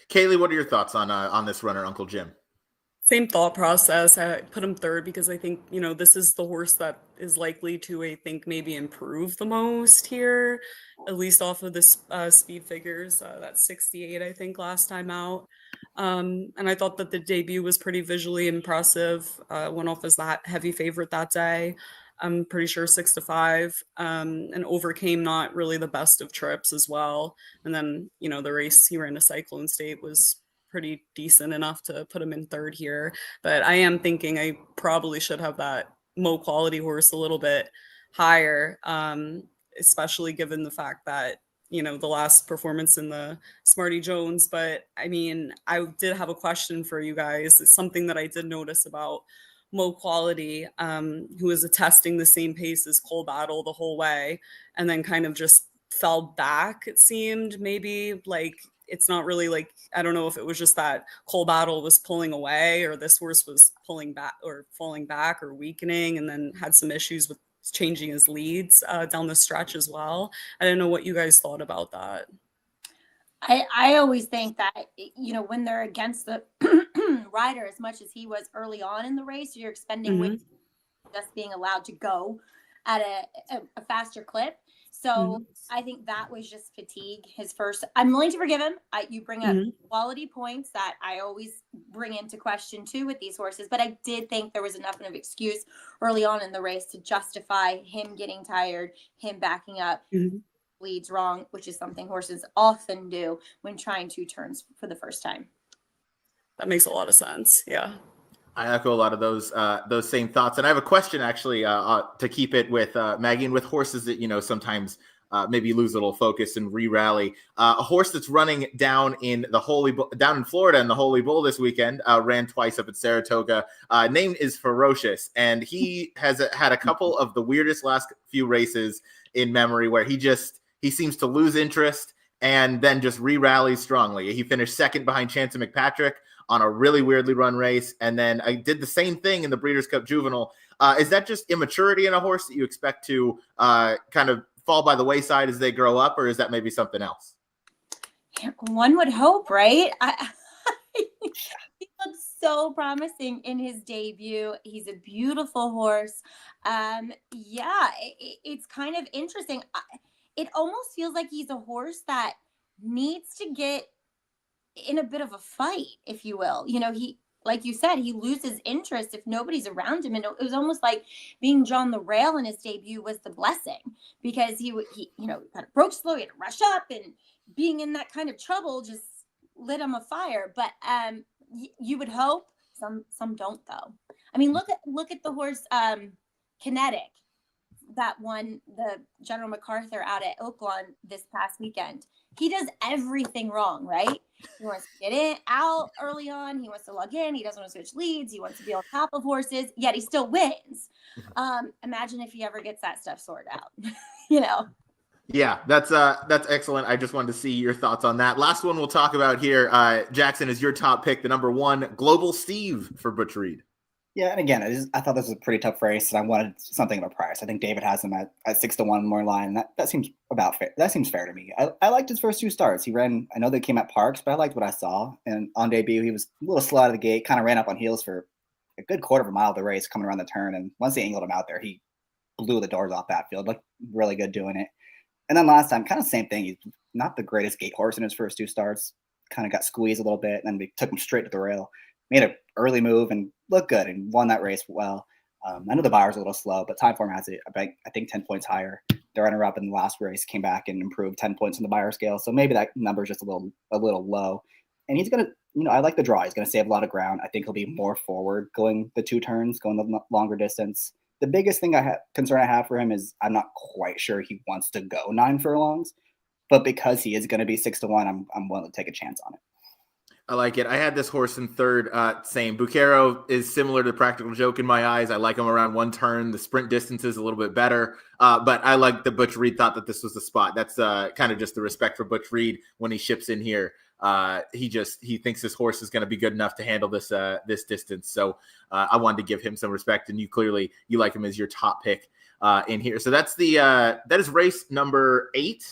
Kaylie, what are your thoughts on this runner, Uncle Jim? Same thought process. I put him third because I think, this is the horse that is likely to, I think, maybe improve the most here, at least off of the speed figures. That's 68, I think, last time out. And I thought that the debut was pretty visually impressive. Went off as that heavy favorite that day. I'm pretty sure 6-5, and overcame not really the best of trips as well. And then, the race he ran to Cyclone State was pretty decent enough to put him in third here. But I am thinking I probably should have that Mo Quality horse a little bit higher, especially given the fact that, the last performance in the Smarty Jones. But I mean, I did have a question for you guys. It's something that I did notice about Mo Quality, who was attesting the same pace as Cole Battle the whole way, and then kind of just fell back, it seemed. Maybe like it's not really like, I don't know if it was just that Cole Battle was pulling away, or this horse was pulling back or falling back or weakening, and then had some issues with changing his leads down the stretch as well. I didn't know what you guys thought about that. I always think that, when they're against the rider as much as he was early on in the race, you're expending weight, just being allowed to go at a faster clip. So I think that was just fatigue. His first, I'm willing to forgive him. You bring up quality points that I always bring into question too with these horses, but I did think there was enough of an excuse early on in the race to justify him getting tired, him backing up. Leads wrong, which is something horses often do when trying 2 turns for the first time. That makes a lot of sense. Yeah. I echo a lot of those same thoughts. And I have a question actually to keep it with Maggie, and with horses that, sometimes maybe lose a little focus and re-rally. A horse that's running down in Florida in the Holy Bull this weekend, ran twice up at Saratoga. Name is Ferocious, and he has had a couple of the weirdest last few races in memory where he seems to lose interest and then just re-rallies strongly. He finished second behind Chance McPatrick on a really weirdly run race, and then I did the same thing in the Breeders' Cup Juvenile. Is that just immaturity in a horse that you expect to kind of fall by the wayside as they grow up, or is that maybe something else? One would hope, right? He looks so promising in his debut. He's a beautiful horse. It's kind of interesting. It almost feels like he's a horse that needs to get in a bit of a fight, if you will. He, like you said, he loses interest if nobody's around him. And it was almost like being John the Rail in his debut was the blessing, because he kind of broke slow, he had to rush up, and being in that kind of trouble just lit him afire. But you would hope. Some don't, though. I mean, look at the horse Kinetic that won the General MacArthur out at Oaklawn this past weekend. He does everything wrong, right? He wants to get in, out early on. He wants to lug in. He doesn't want to switch leads. He wants to be on top of horses, yet he still wins. Imagine if he ever gets that stuff sorted out, Yeah, that's excellent. I just wanted to see your thoughts on that. Last one we'll talk about here. Jackson is your top pick, the number 1 Global Steve for Butch Reed. Yeah, and again, I thought this was a pretty tough race, and I wanted something of a price. I think David has him at 6-1 more line. That seems about fair. That seems fair to me. I liked his first 2 starts. He ran. I know they came at Parks, but I liked what I saw. And on debut, he was a little slow out of the gate. Kind of ran up on heels for a good quarter of a mile of the race, coming around the turn. And once they angled him out there, he blew the doors off that field. Looked really good doing it. And then last time, kind of same thing. He's not the greatest gate horse in his first 2 starts. Kind of got squeezed a little bit, and then we took him straight to the rail. Made an early move and looked good and won that race well. I know the Bayer's a little slow, but time form has it, I think 10 points higher. The runner-up in the last race came back and improved 10 points on the Bayer scale, so maybe that number is just a little low. And he's going to, I like the draw. He's going to save a lot of ground. I think he'll be more forward going the 2 turns, going the longer distance. The biggest thing concern I have for him is I'm not quite sure he wants to go 9 furlongs, but because he is going to be 6-1, I'm willing to take a chance on it. I like it. I had this horse in third. Same. Bucero is similar to Practical Joke in my eyes. I like him around 1 turn. The sprint distance is a little bit better. But I like that Butch Reed thought that this was the spot. That's kind of just the respect for Butch Reed when he ships in here. He thinks this horse is going to be good enough to handle this distance. So I wanted to give him some respect. And you like him as your top pick in here. So that is race number 8.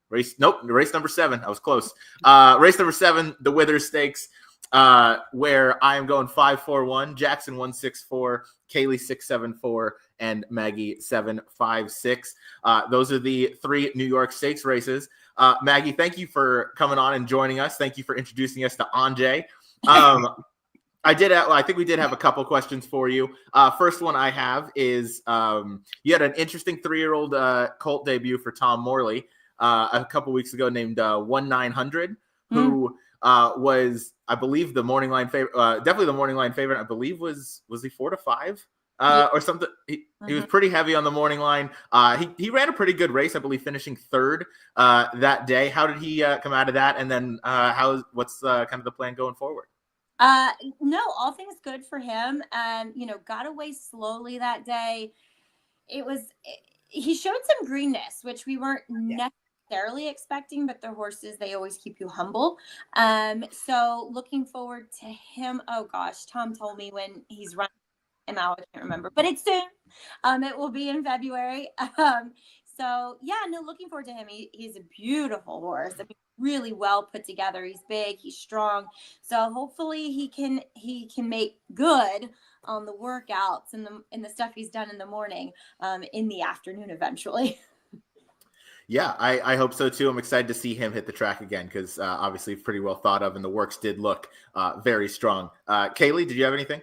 Race number 7. I was close. Race number 7, the Withers Stakes, where I am going 5-4-1, Jackson 1-6-4, Kaylie 6-7-4, and Maggie 7-5-6. Those are the 3 New York Stakes races. Maggie, thank you for coming on and joining us. Thank you for introducing us to Anjay. I think we did have a couple questions for you. First one I have is you had an interesting 3-year-old colt debut for Tom Morley a couple weeks ago named 1900, who was, I believe, the morning line favorite, definitely the morning line favorite. I believe was he 4-5 or something. He was pretty heavy on the morning line. He ran a pretty good race, I believe, finishing 3rd that day. How did he come out of that? And then what's kind of the plan going forward? No, all things good for him. Got away slowly that day. He showed some greenness, which we weren't necessarily expecting, but the horses, they always keep you humble. So looking forward to him. Oh gosh, Tom told me when he's running, and now I can't remember, but it's soon. It will be in February. Looking forward to him. He's a beautiful horse. I mean, really well put together. He's big, he's strong. So hopefully he can make good on the workouts and the stuff he's done in the morning, in the afternoon eventually. Yeah, I hope so too. I'm excited to see him hit the track again because obviously pretty well thought of, and the works did look very strong. Kaylie, did you have anything?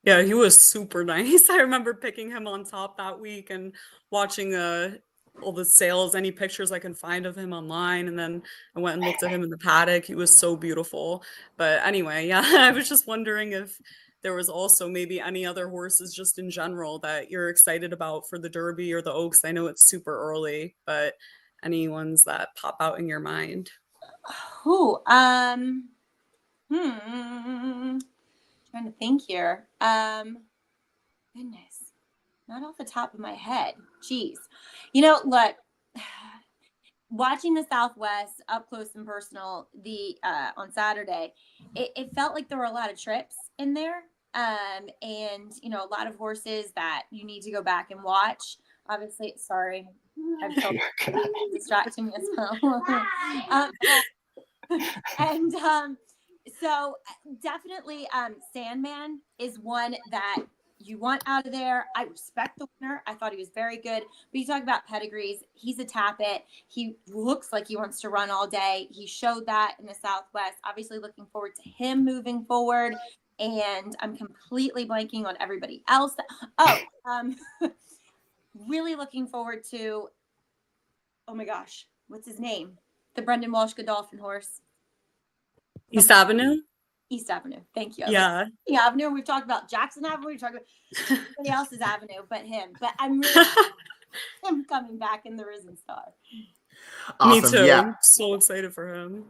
Yeah, he was super nice. I remember picking him on top that week and watching all the sales, any pictures I can find of him online. And then I went and looked at him in the paddock. He was so beautiful. But anyway, yeah, I was just wondering if there was also maybe any other horses just in general that you're excited about for the Derby or the Oaks. I know it's super early, but any ones that pop out in your mind? Trying to think here. Goodness, not off the top of my head. Jeez. Look, watching the Southwest up close and personal on Saturday, it felt like there were a lot of trips in there. And a lot of horses that you need to go back and watch. Obviously, sorry, I've told distracting me as well. So definitely Sandman is one that you want out of there. I respect the winner. I thought he was very good. But you talk about pedigrees. He's a Tappet. He looks like he wants to run all day. He showed that in the Southwest. Obviously looking forward to him moving forward. And I'm completely blanking on everybody else. Really looking forward to, oh my gosh, what's his name? The Brendan Walsh Godolphin horse. East Avenue? East Avenue. Thank you. Yeah. Avenue. We've talked about Jackson Avenue. We've talked about somebody else's Avenue, but him. But I'm really him coming back in the Risen Star. Awesome. Me too. Yeah. I'm so excited for him.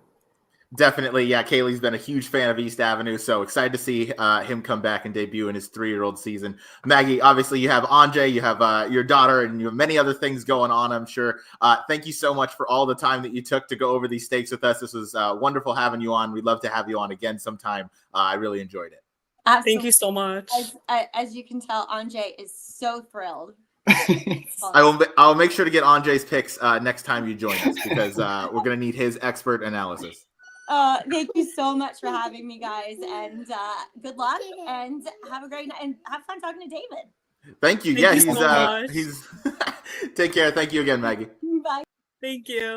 Definitely, yeah. Kaylie's been a huge fan of East Avenue, so excited to see him come back and debut in his 3-year-old season. Maggie, obviously you have Anjay, you have your daughter, and you have many other things going on, I'm sure. Thank you so much for all the time that you took to go over these stakes with us. This was wonderful having you on. We'd love to have you on again sometime. I really enjoyed it. Absolutely. Thank you so much. As you can tell, Anjay is so thrilled. I'll make sure to get Anjay's picks next time you join us, because we're going to need his expert analysis. Thank you so much for having me, guys, and good luck, and have a great night, and have fun talking to David. Thank you. Thank you he's so much. he's take care. Thank you again, Maggie. Bye. Thank you.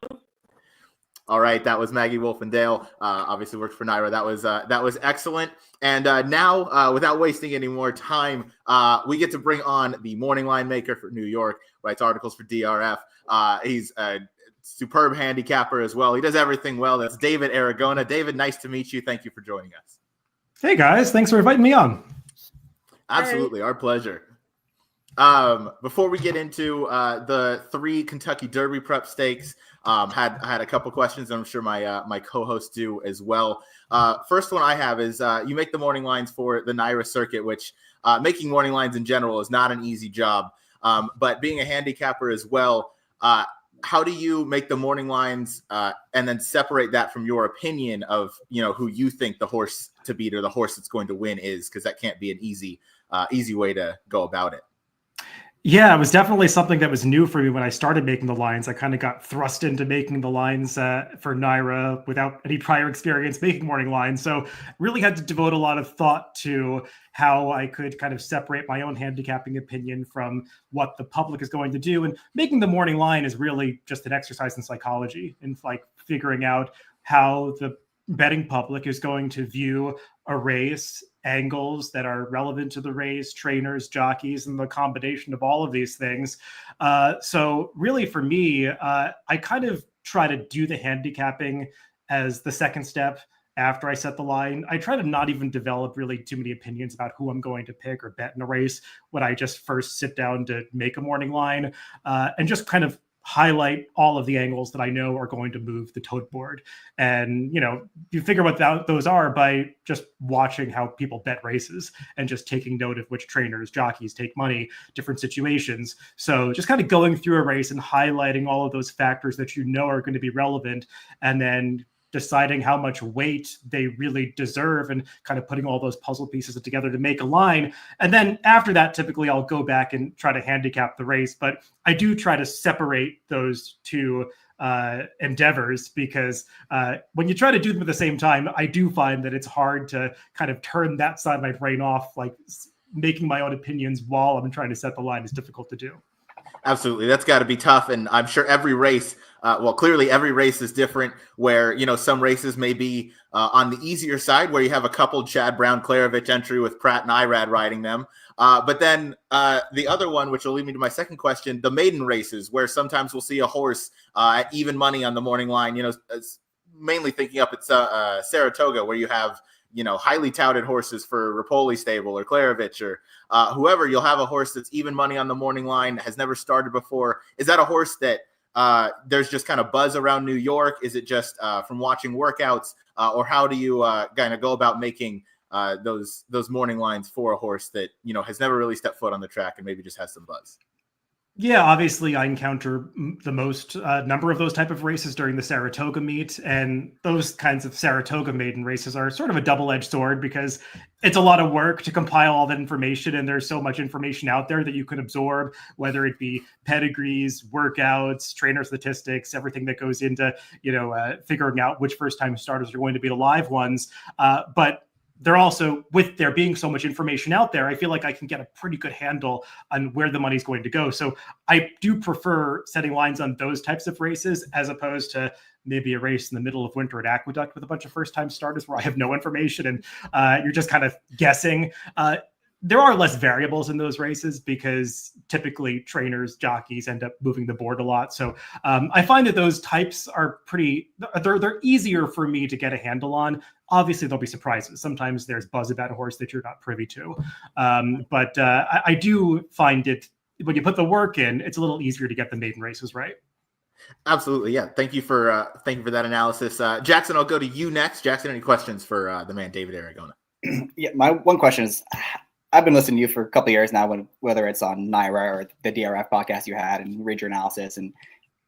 All right, that was Maggie Wolfendale. Obviously worked for NYRA. That was excellent. And now, without wasting any more time, we get to bring on the morning line maker for New York, writes articles for DRF. He's a superb handicapper as well. He does everything well. That's David Aragona. David, nice to meet you. Thank you for joining us. Hey guys, thanks for inviting me on. Absolutely, our pleasure. Before we get into the 3 Kentucky Derby prep stakes, had a couple questions. I'm sure my co-hosts do as well. First one I have is you make the morning lines for the NYRA circuit, which making morning lines in general is not an easy job. But being a handicapper as well, how do you make the morning lines and then separate that from your opinion of who you think the horse to beat or the horse that's going to win is? Because that can't be an easy way to go about it. Yeah, it was definitely something that was new for me when I started making the lines. I kind of got thrust into making the lines for NYRA without any prior experience making morning lines. So really had to devote a lot of thought to how I could kind of separate my own handicapping opinion from what the public is going to do. And making the morning line is really just an exercise in psychology and like figuring out how the betting public is going to view a race, angles that are relevant to the race, trainers, jockeys, and the combination of all of these things. So really for me, I kind of try to do the handicapping as the second step after I set the line. I try to not even develop really too many opinions about who I'm going to pick or bet in a race when I just first sit down to make a morning line and just kind of highlight all of the angles that I know are going to move the tote board. And, you figure what those are by just watching how people bet races and just taking note of which trainers, jockeys take money, different situations. So just kind of going through a race and highlighting all of those factors that are going to be relevant, and then deciding how much weight they really deserve and kind of putting all those puzzle pieces together to make a line. And then after that, typically I'll go back and try to handicap the race. But I do try to separate those two endeavors because when you try to do them at the same time, I do find that it's hard to kind of turn that side of my brain off. Like making my own opinions while I'm trying to set the line is difficult to do. Absolutely. That's got to be tough. And I'm sure every race, clearly every race is different where, some races may be on the easier side where you have a coupled Chad Brown Klarovich entry with Pratt and Irad riding them. But then the other one, which will lead me to my second question, the maiden races where sometimes we'll see a horse at even money on the morning line, mainly thinking up at Saratoga where you have, highly touted horses for Rapoli stable or Klarovich or whoever. You'll have a horse that's even money on the morning line, has never started before. Is that a horse that there's just kind of buzz around New York? Is it just from watching workouts or how do you kind of go about making those morning lines for a horse that, has never really stepped foot on the track and maybe just has some buzz? Yeah, obviously I encounter the most number of those type of races during the Saratoga meet, and those kinds of Saratoga maiden races are sort of a double-edged sword because it's a lot of work to compile all that information, and there's so much information out there that you can absorb, whether it be pedigrees, workouts, trainer statistics, everything that goes into, figuring out which first-time starters are going to be the live ones. But they're also, with there being so much information out there, I feel like I can get a pretty good handle on where the money's going to go. So I do prefer setting lines on those types of races as opposed to maybe a race in the middle of winter at Aqueduct with a bunch of first-time starters where I have no information and you're just kind of guessing. There are less variables in those races because typically trainers, jockeys end up moving the board a lot. So I find that those types are they're easier for me to get a handle on. Obviously, there'll be surprises. Sometimes there's buzz about a horse that you're not privy to. But I do find it, when you put the work in, it's a little easier to get the maiden races right. Absolutely. Yeah. Thank you for that analysis. Jackson, I'll go to you next. Jackson, any questions for the man, David Aragona? Yeah, my one question is, I've been listening to you for a couple of years now, whether it's on NYRA or the DRF podcast you had and read your analysis, and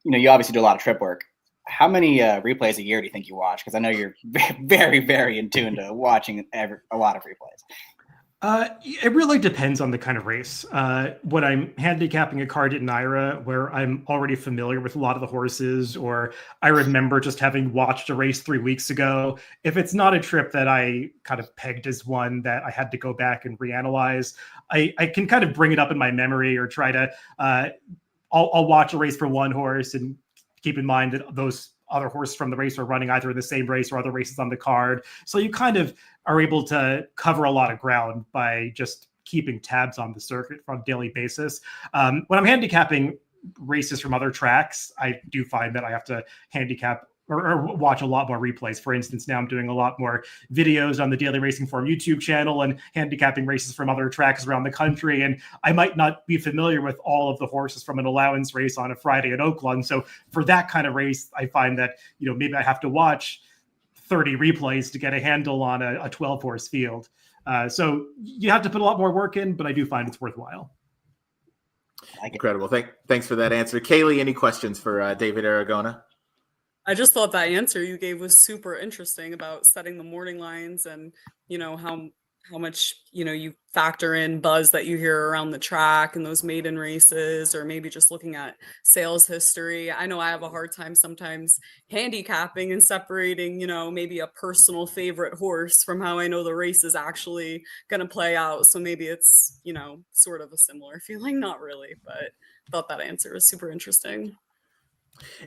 you obviously do a lot of trip work. How many replays a year do you think you watch? Because I know you're very, very in tune to watching a lot of replays. It really depends on the kind of race. When I'm handicapping a card at NYRA, where I'm already familiar with a lot of the horses, or I remember just having watched a race 3 weeks ago, if it's not a trip that I kind of pegged as one that I had to go back and reanalyze, I can kind of bring it up in my memory or try to, I'll watch a race for one horse and keep in mind that those other horses from the race are running either in the same race or other races on the card. So you kind of are able to cover a lot of ground by just keeping tabs on the circuit on a daily basis. When I'm handicapping races from other tracks, I do find that I have to handicap or watch a lot more replays. For instance, now I'm doing a lot more videos on the Daily Racing Form YouTube channel and handicapping races from other tracks around the country. And I might not be familiar with all of the horses from an allowance race on a Friday at Oakland. So for that kind of race, I find that, maybe I have to watch 30 replays to get a handle on a 12 horse field. So you have to put a lot more work in, but I do find it's worthwhile. Incredible. Thanks for that answer. Kaylie, any questions for David Aragona? I just thought that answer you gave was super interesting about setting the morning lines and, how much, you factor in buzz that you hear around the track and those maiden races, or maybe just looking at sales history. I know I have a hard time sometimes handicapping and separating, maybe a personal favorite horse from how I know the race is actually going to play out. So maybe it's, sort of a similar feeling, not really, but thought that answer was super interesting.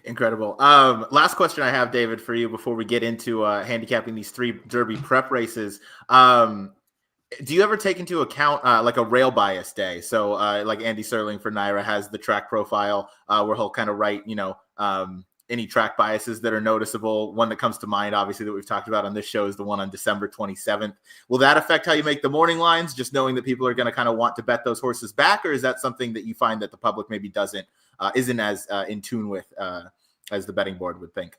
Incredible. Last question I have, David, for you before we get into handicapping these 3 Derby prep races. Do you ever take into account like a rail bias day? So like Andy Serling for NYRA has the track profile where he'll kind of write, any track biases that are noticeable. One that comes to mind, obviously, that we've talked about on this show is the one on December 27th. Will that affect how you make the morning lines, just knowing that people are going to kind of want to bet those horses back? Or is that something that you find that the public maybe isn't as in tune with as the betting board would think?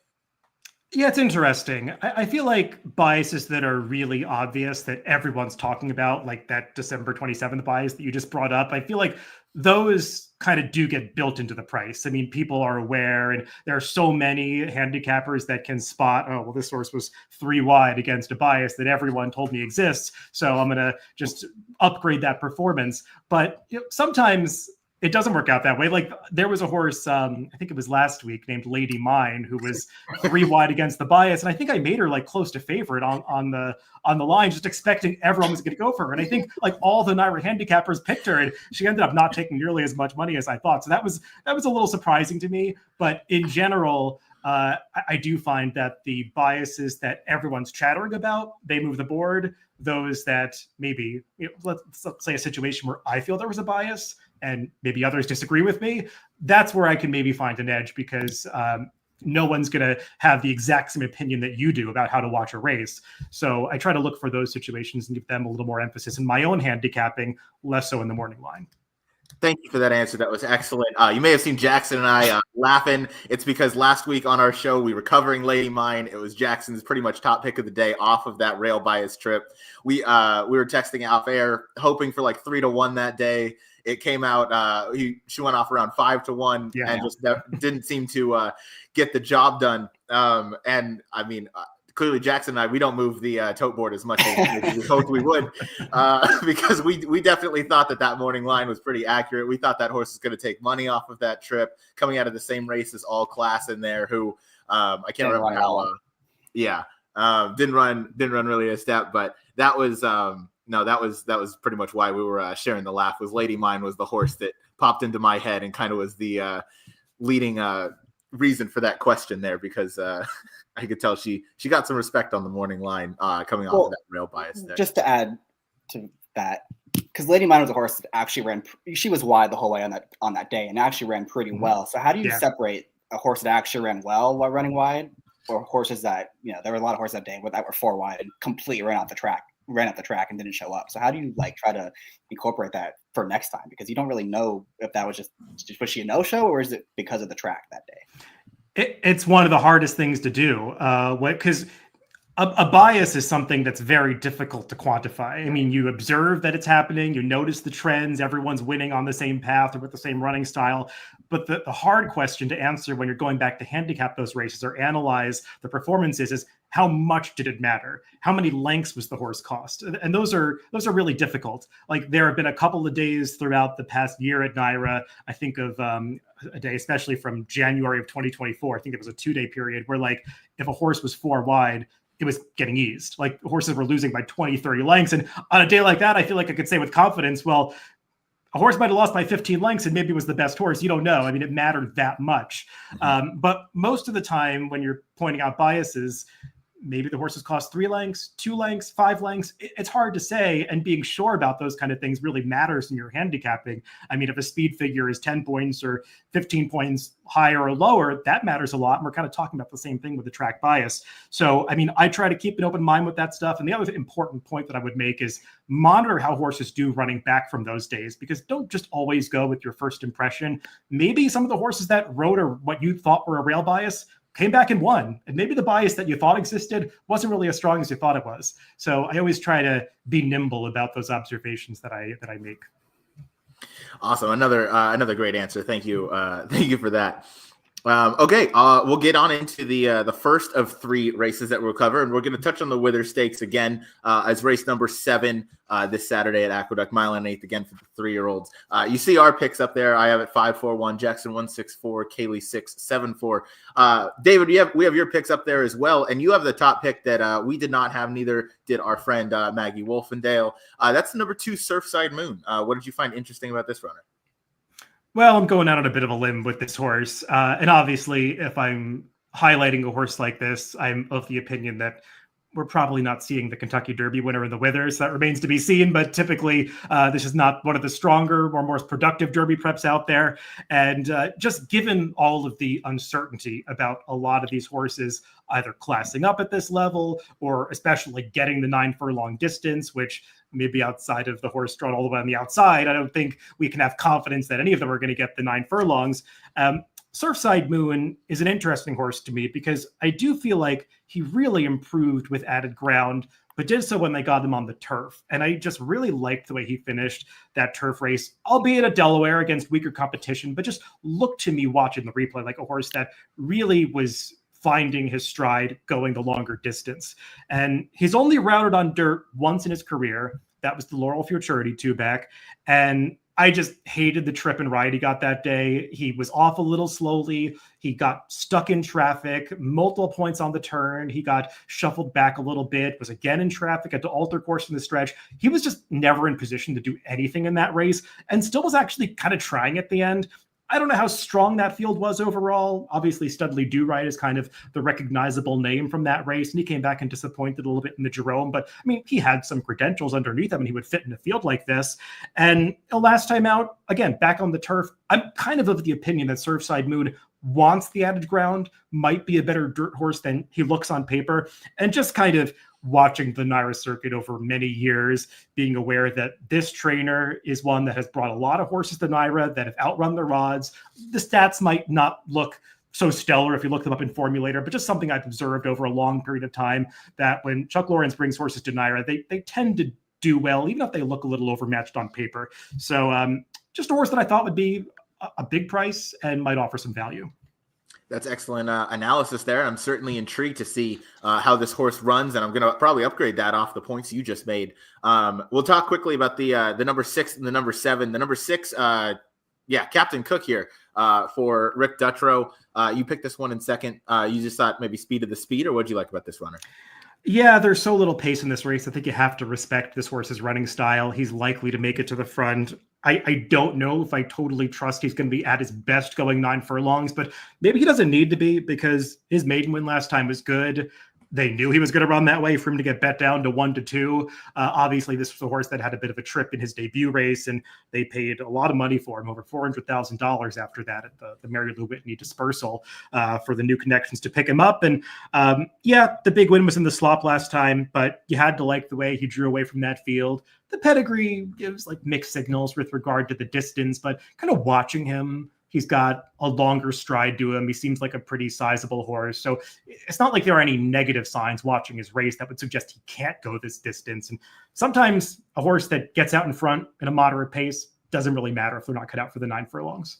Yeah, it's interesting. I feel like biases that are really obvious that everyone's talking about, like that December 27th bias that you just brought up, I feel like those kind of do get built into the price. I mean, people are aware, and there are so many handicappers that can spot, oh, well, this horse was 3 wide against a bias that everyone told me exists, so I'm going to just upgrade that performance. But sometimes it doesn't work out that way. Like there was a horse, I think it was last week, named Lady Mine, who was 3 wide against the bias, and I think I made her like close to favorite on the line, just expecting everyone was going to go for her. And I think like all the NYRA handicappers picked her, and she ended up not taking nearly as much money as I thought. So that was a little surprising to me. But in general, I do find that the biases that everyone's chattering about, they move the board. Those that maybe, let's say a situation where I feel there was a bias and maybe others disagree with me, that's where I can maybe find an edge, because no one's going to have the exact same opinion that you do about how to watch a race. So I try to look for those situations and give them a little more emphasis in my own handicapping, less so in the morning line. Thank you for that answer. That was excellent. You may have seen Jackson and I laughing. It's because last week on our show, we were covering Lady Mine. It was Jackson's pretty much top pick of the day off of that rail bias trip. We were texting off air, hoping for like 3-1 that day. It came out, she went off around 5-1 and just didn't seem to get the job done. And I mean, clearly Jackson and I, we don't move the tote board as much as we hoped we would, because we definitely thought that morning line was pretty accurate. We thought that horse was going to take money off of that trip, coming out of the same race as All Class in there, who I can't remember how, didn't run really a step, but that was no, that was pretty much why we were sharing the laugh. Was Lady Mine was the horse that popped into my head and kind of was the leading reason for that question there, because I could tell she got some respect on the morning line coming off of that rail bias there. Just to add to that, because Lady Mine was a horse that actually ran. She was wide the whole way on that day and actually ran pretty well. So how do you separate a horse that actually ran well while running wide, or horses that there were a lot of horses that day that were 4 wide and completely ran off the track? ran up the track and didn't show up. So how do you like try to incorporate that for next time? Because you don't really know if that was just was she a no-show or is it because of the track that day? It's one of the hardest things to do. Because a bias is something that's very difficult to quantify. I mean, you observe that it's happening, you notice the trends, everyone's winning on the same path or with the same running style. But the hard question to answer when you're going back to handicap those races or analyze the performances is how much did it matter? How many lengths was the horse cost? And those are really difficult. Like there have been a couple of days throughout the past year at NYRA. I think of a day, especially from January of 2024. I think it was a 2-day period where like if a horse was 4 wide, it was getting eased. Like horses were losing by 20, 30 lengths. And on a day like that, I feel like I could say with confidence, well, a horse might have lost by 15 lengths and maybe it was the best horse. You don't know. I mean, it mattered that much. But most of the time when you're pointing out biases, maybe the horses cost 3 lengths, 2 lengths, 5 lengths. It's hard to say. And being sure about those kind of things really matters in your handicapping. I mean, if a speed figure is 10 points or 15 points higher or lower, that matters a lot. And we're kind of talking about the same thing with the track bias. So, I mean, I try to keep an open mind with that stuff. And the other important point that I would make is monitor how horses do running back from those days, because don't just always go with your first impression. Maybe some of the horses that rode or what you thought were a rail bias came back and won. And maybe the bias that you thought existed wasn't really as strong as you thought it was. So I always try to be nimble about those observations that I make. Awesome. Another great answer. Thank you. Thank you for that. Okay, we'll get on into the first of 3 races that we'll cover, and we're going to touch on the Wither Stakes again as race number 7 this Saturday at Aqueduct, mile and 1/8 again for the 3-year-olds. You see our picks up there. I have it 5-4-1, Jackson 1-6-4, Kaylie 6-7-4. David, we have your picks up there as well, and you have the top pick that we did not have. Neither did our friend Maggie Wolfendale. That's the number 2 Surfside Moon. What did you find interesting about this runner? Well, I'm going out on a bit of a limb with this horse. And obviously, if I'm highlighting a horse like this, I'm of the opinion that we're probably not seeing the Kentucky Derby winner in the Withers. That remains to be seen. But typically, this is not one of the stronger or more productive Derby preps out there. And just given all of the uncertainty about a lot of these horses either classing up at this level or especially getting the 9 furlong distance, which maybe outside of the horse drawn all the way on the outside, I don't think we can have confidence that any of them are going to get the 9 furlongs. Surfside Moon is an interesting horse to me because I do feel like he really improved with added ground, but did so when they got him on the turf. And I just really liked the way he finished that turf race, albeit at Delaware against weaker competition, but just looked to me watching the replay like a horse that really was finding his stride going the longer distance. And he's only routed on dirt once in his career. That was the Laurel Futurity 2-back. And I just hated the trip and ride he got that day. He was off a little slowly. He got stuck in traffic, multiple points on the turn. He got shuffled back a little bit, was again in traffic, had to alter course in the stretch. He was just never in position to do anything in that race and still was actually kind of trying at the end. I don't know how strong that field was overall. Obviously, Studley Do-Right is kind of the recognizable name from that race, and he came back and disappointed a little bit in the Jerome. But, I mean, he had some credentials underneath him, and he would fit in a field like this. And last time out, again, back on the turf, I'm kind of the opinion that Surfside Moon wants the added ground, might be a better dirt horse than he looks on paper, and just kind of watching the NYRA circuit over many years, being aware that this trainer is one that has brought a lot of horses to NYRA that have outrun their odds. The stats might not look so stellar if you look them up in Formulator, but just something I've observed over a long period of time, that when Chuck Lawrence brings horses to NYRA, they tend to do well, even if they look a little overmatched on paper. So just a horse that I thought would be a big price and might offer some value. That's excellent analysis there. I'm certainly intrigued to see how this horse runs, and I'm going to probably upgrade that off the points you just made. We'll talk quickly about the number 6 and the number 7. The number 6, Captain Cook here for Rick Dutrow. You picked this one in second. You just thought maybe speed of the speed, or what did you like about this runner? Yeah, there's so little pace in this race. I think you have to respect this horse's running style. He's likely to make it to the front. I don't know if I totally trust he's going to be at his best going 9 furlongs, but maybe he doesn't need to be because his maiden win last time was good. they knew he was going to run that way for him to get bet down to 1-2. Obviously, this was a horse that had a bit of a trip in his debut race, and they paid a lot of money for him, over $400,000 after that at the Mary Lou Whitney dispersal for the new connections to pick him up. And yeah, the big win was in the slop last time, but you had to like the way he drew away from that field. The pedigree gives like mixed signals with regard to the distance, but kind of watching him, he's got a longer stride to him. He seems like a pretty sizable horse. So it's not like there are any negative signs watching his race that would suggest he can't go this distance. And sometimes a horse that gets out in front in a moderate pace doesn't really matter if they're not cut out for the 9 furlongs.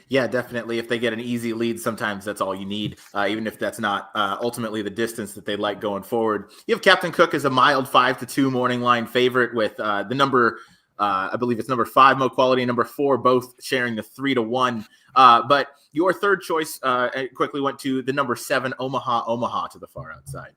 Yeah, definitely. If they get an easy lead, sometimes that's all you need, even if that's not ultimately the distance that they like going forward. You have Captain Cook as a mild 5-2 morning line favorite with the number, I believe it's number 5, Mo Quality, and number 4, both sharing the 3-1. But your third choice quickly went to the number 7, Omaha to the far outside.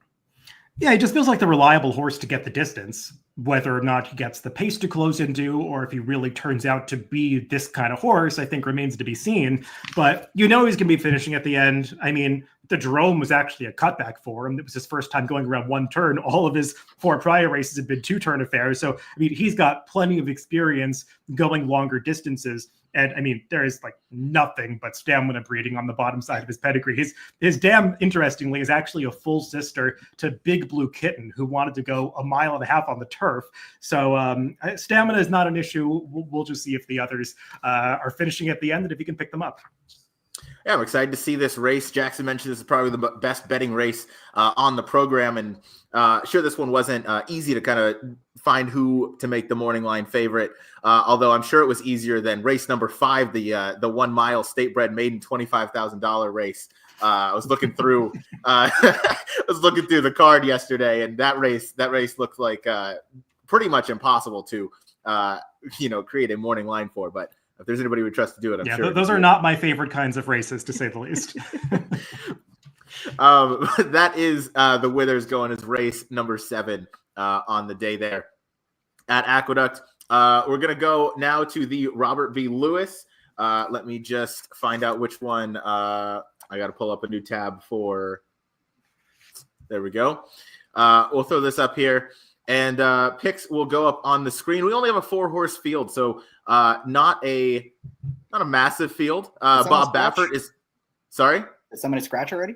Yeah, he just feels like the reliable horse to get the distance, whether or not he gets the pace to close into, or if he really turns out to be this kind of horse, I think remains to be seen. But you know he's going to be finishing at the end. I mean, the Jerome was actually a cutback for him. It was his first time going around 1 turn. All of his 4 prior races have been 2-turn affairs. So, I mean, he's got plenty of experience going longer distances. And I mean, there is like nothing but stamina breeding on the bottom side of his pedigree. His dam, interestingly, is actually a full sister to Big Blue Kitten, who wanted to go 1.5 miles on the turf. So stamina is not an issue. We'll just see if the others are finishing at the end and if he can pick them up. Yeah, I'm excited to see this race. Jackson mentioned this is probably the best betting race on the program. And sure, this one wasn't easy to kind of find who to make the morning line favorite, although I'm sure it was easier than race number 5, the 1 mile state bred maiden $25,000 race. I was looking through the card yesterday, and that race looked like pretty much impossible to create a morning line for. But if there's anybody we trust to do it, I'm sure. Those are not my favorite kinds of races, to say the least. That is the Withers going as race number 7 on the day there at Aqueduct. We're going to go now to the Robert B. Lewis. Let me just find out which one. I got to pull up a new tab for. There we go. We'll throw this up here. And picks will go up on the screen. We only have a 4-horse field, so not a massive field. Bob Baffert is sorry. Did somebody scratch already?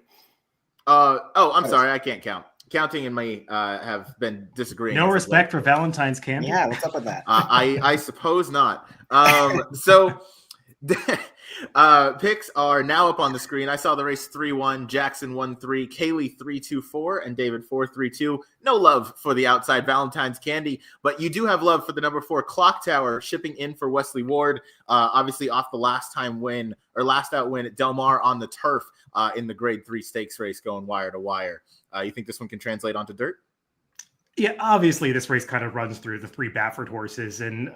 I'm sorry. I can't count. Counting and me have been disagreeing. No respect for Valentine's candy. Yeah, what's up with that? I suppose not. So picks are now up on the screen. I saw the race 3-1, Jackson 1-3, Kaylie 3-2-4, and David 4-3-2. No love for the outside Valentine's candy, but you do have love for the number 4 Clock Tower shipping in for Wesley Ward. Obviously off the last out win at Del Mar on the turf in the Grade 3 stakes race going wire to wire. You think this one can translate onto dirt? Yeah, obviously this race kind of runs through the 3 Baffert horses, and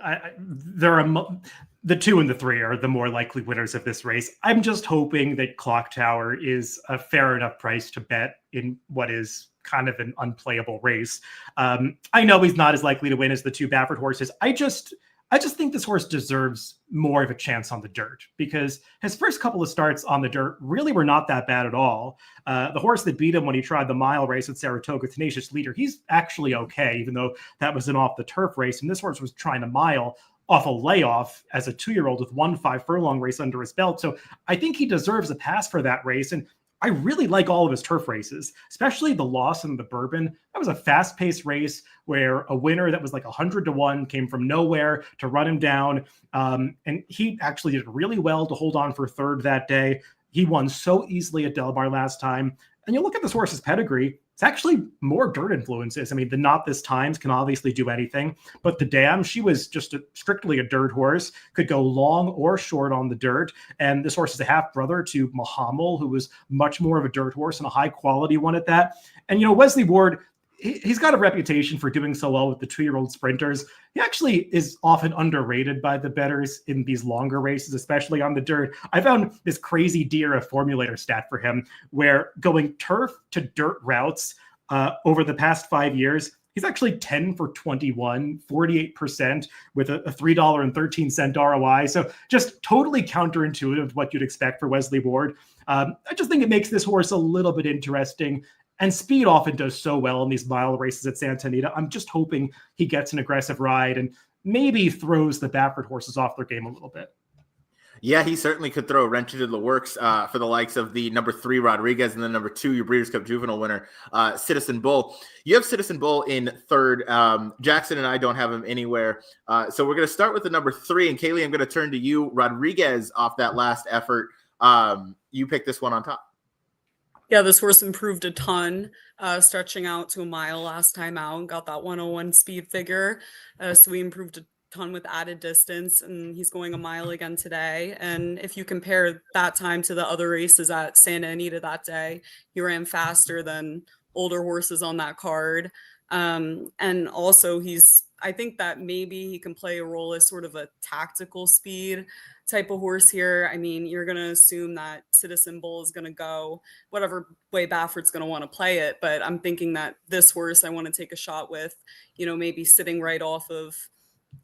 the 2 and the 3 are the more likely winners of this race. I'm just hoping that Clock Tower is a fair enough price to bet in what is kind of an unplayable race. I know he's not as likely to win as the 2 Baffert horses. I just think this horse deserves more of a chance on the dirt, because his first couple of starts on the dirt really were not that bad at all. The horse that beat him when he tried the mile race at Saratoga, Tenacious Leader, he's actually okay, even though that was an off the turf race. And this horse was trying a mile off a layoff as a 2-year-old with 1 5-furlong race under his belt. So I think he deserves a pass for that race. And I really like all of his turf races, especially the Loss and the Bourbon. That was a fast-paced race where a winner that was like 100-1 came from nowhere to run him down. And he actually did really well to hold on for 3rd that day. He won so easily at Del Mar last time. And you look at this horse's pedigree, it's actually more dirt influences. I mean, the Not This Times can obviously do anything, but the Dam, she was just strictly a dirt horse, could go long or short on the dirt. And this horse is a half-brother to Mahamel, who was much more of a dirt horse and a high-quality one at that. And, Wesley Ward, he's got a reputation for doing so well with the 2-year-old sprinters. He actually is often underrated by the bettors in these longer races, especially on the dirt. I found this crazy deer formulator stat for him, where going turf to dirt routes over the past 5 years, he's actually 10 for 21, 48% with a $3.13 ROI. So just totally counterintuitive what you'd expect for Wesley Ward. I just think it makes this horse a little bit interesting. And speed often does so well in these mile races at Santa Anita. I'm just hoping he gets an aggressive ride and maybe throws the Baffert horses off their game a little bit. Yeah, he certainly could throw a wrench into the works for the likes of the number 3 Rodriguez and the number 2, your Breeders' Cup Juvenile winner, Citizen Bull. You have Citizen Bull in third. Jackson and I don't have him anywhere. So we're going to start with the number 3. And Kaylie, I'm going to turn to you. Rodriguez off that last effort. You picked this one on top. Yeah, this horse improved a ton, stretching out to a mile last time out, got that 101 speed figure. So we improved a ton with added distance, and he's going a mile again today. And if you compare that time to the other races at Santa Anita that day, he ran faster than older horses on that card. And also I think that maybe he can play a role as sort of a tactical speed type of horse here. I mean, you're going to assume that Citizen Bull is going to go whatever way Baffert's going to want to play it. But I'm thinking that this horse I want to take a shot with, maybe sitting right off of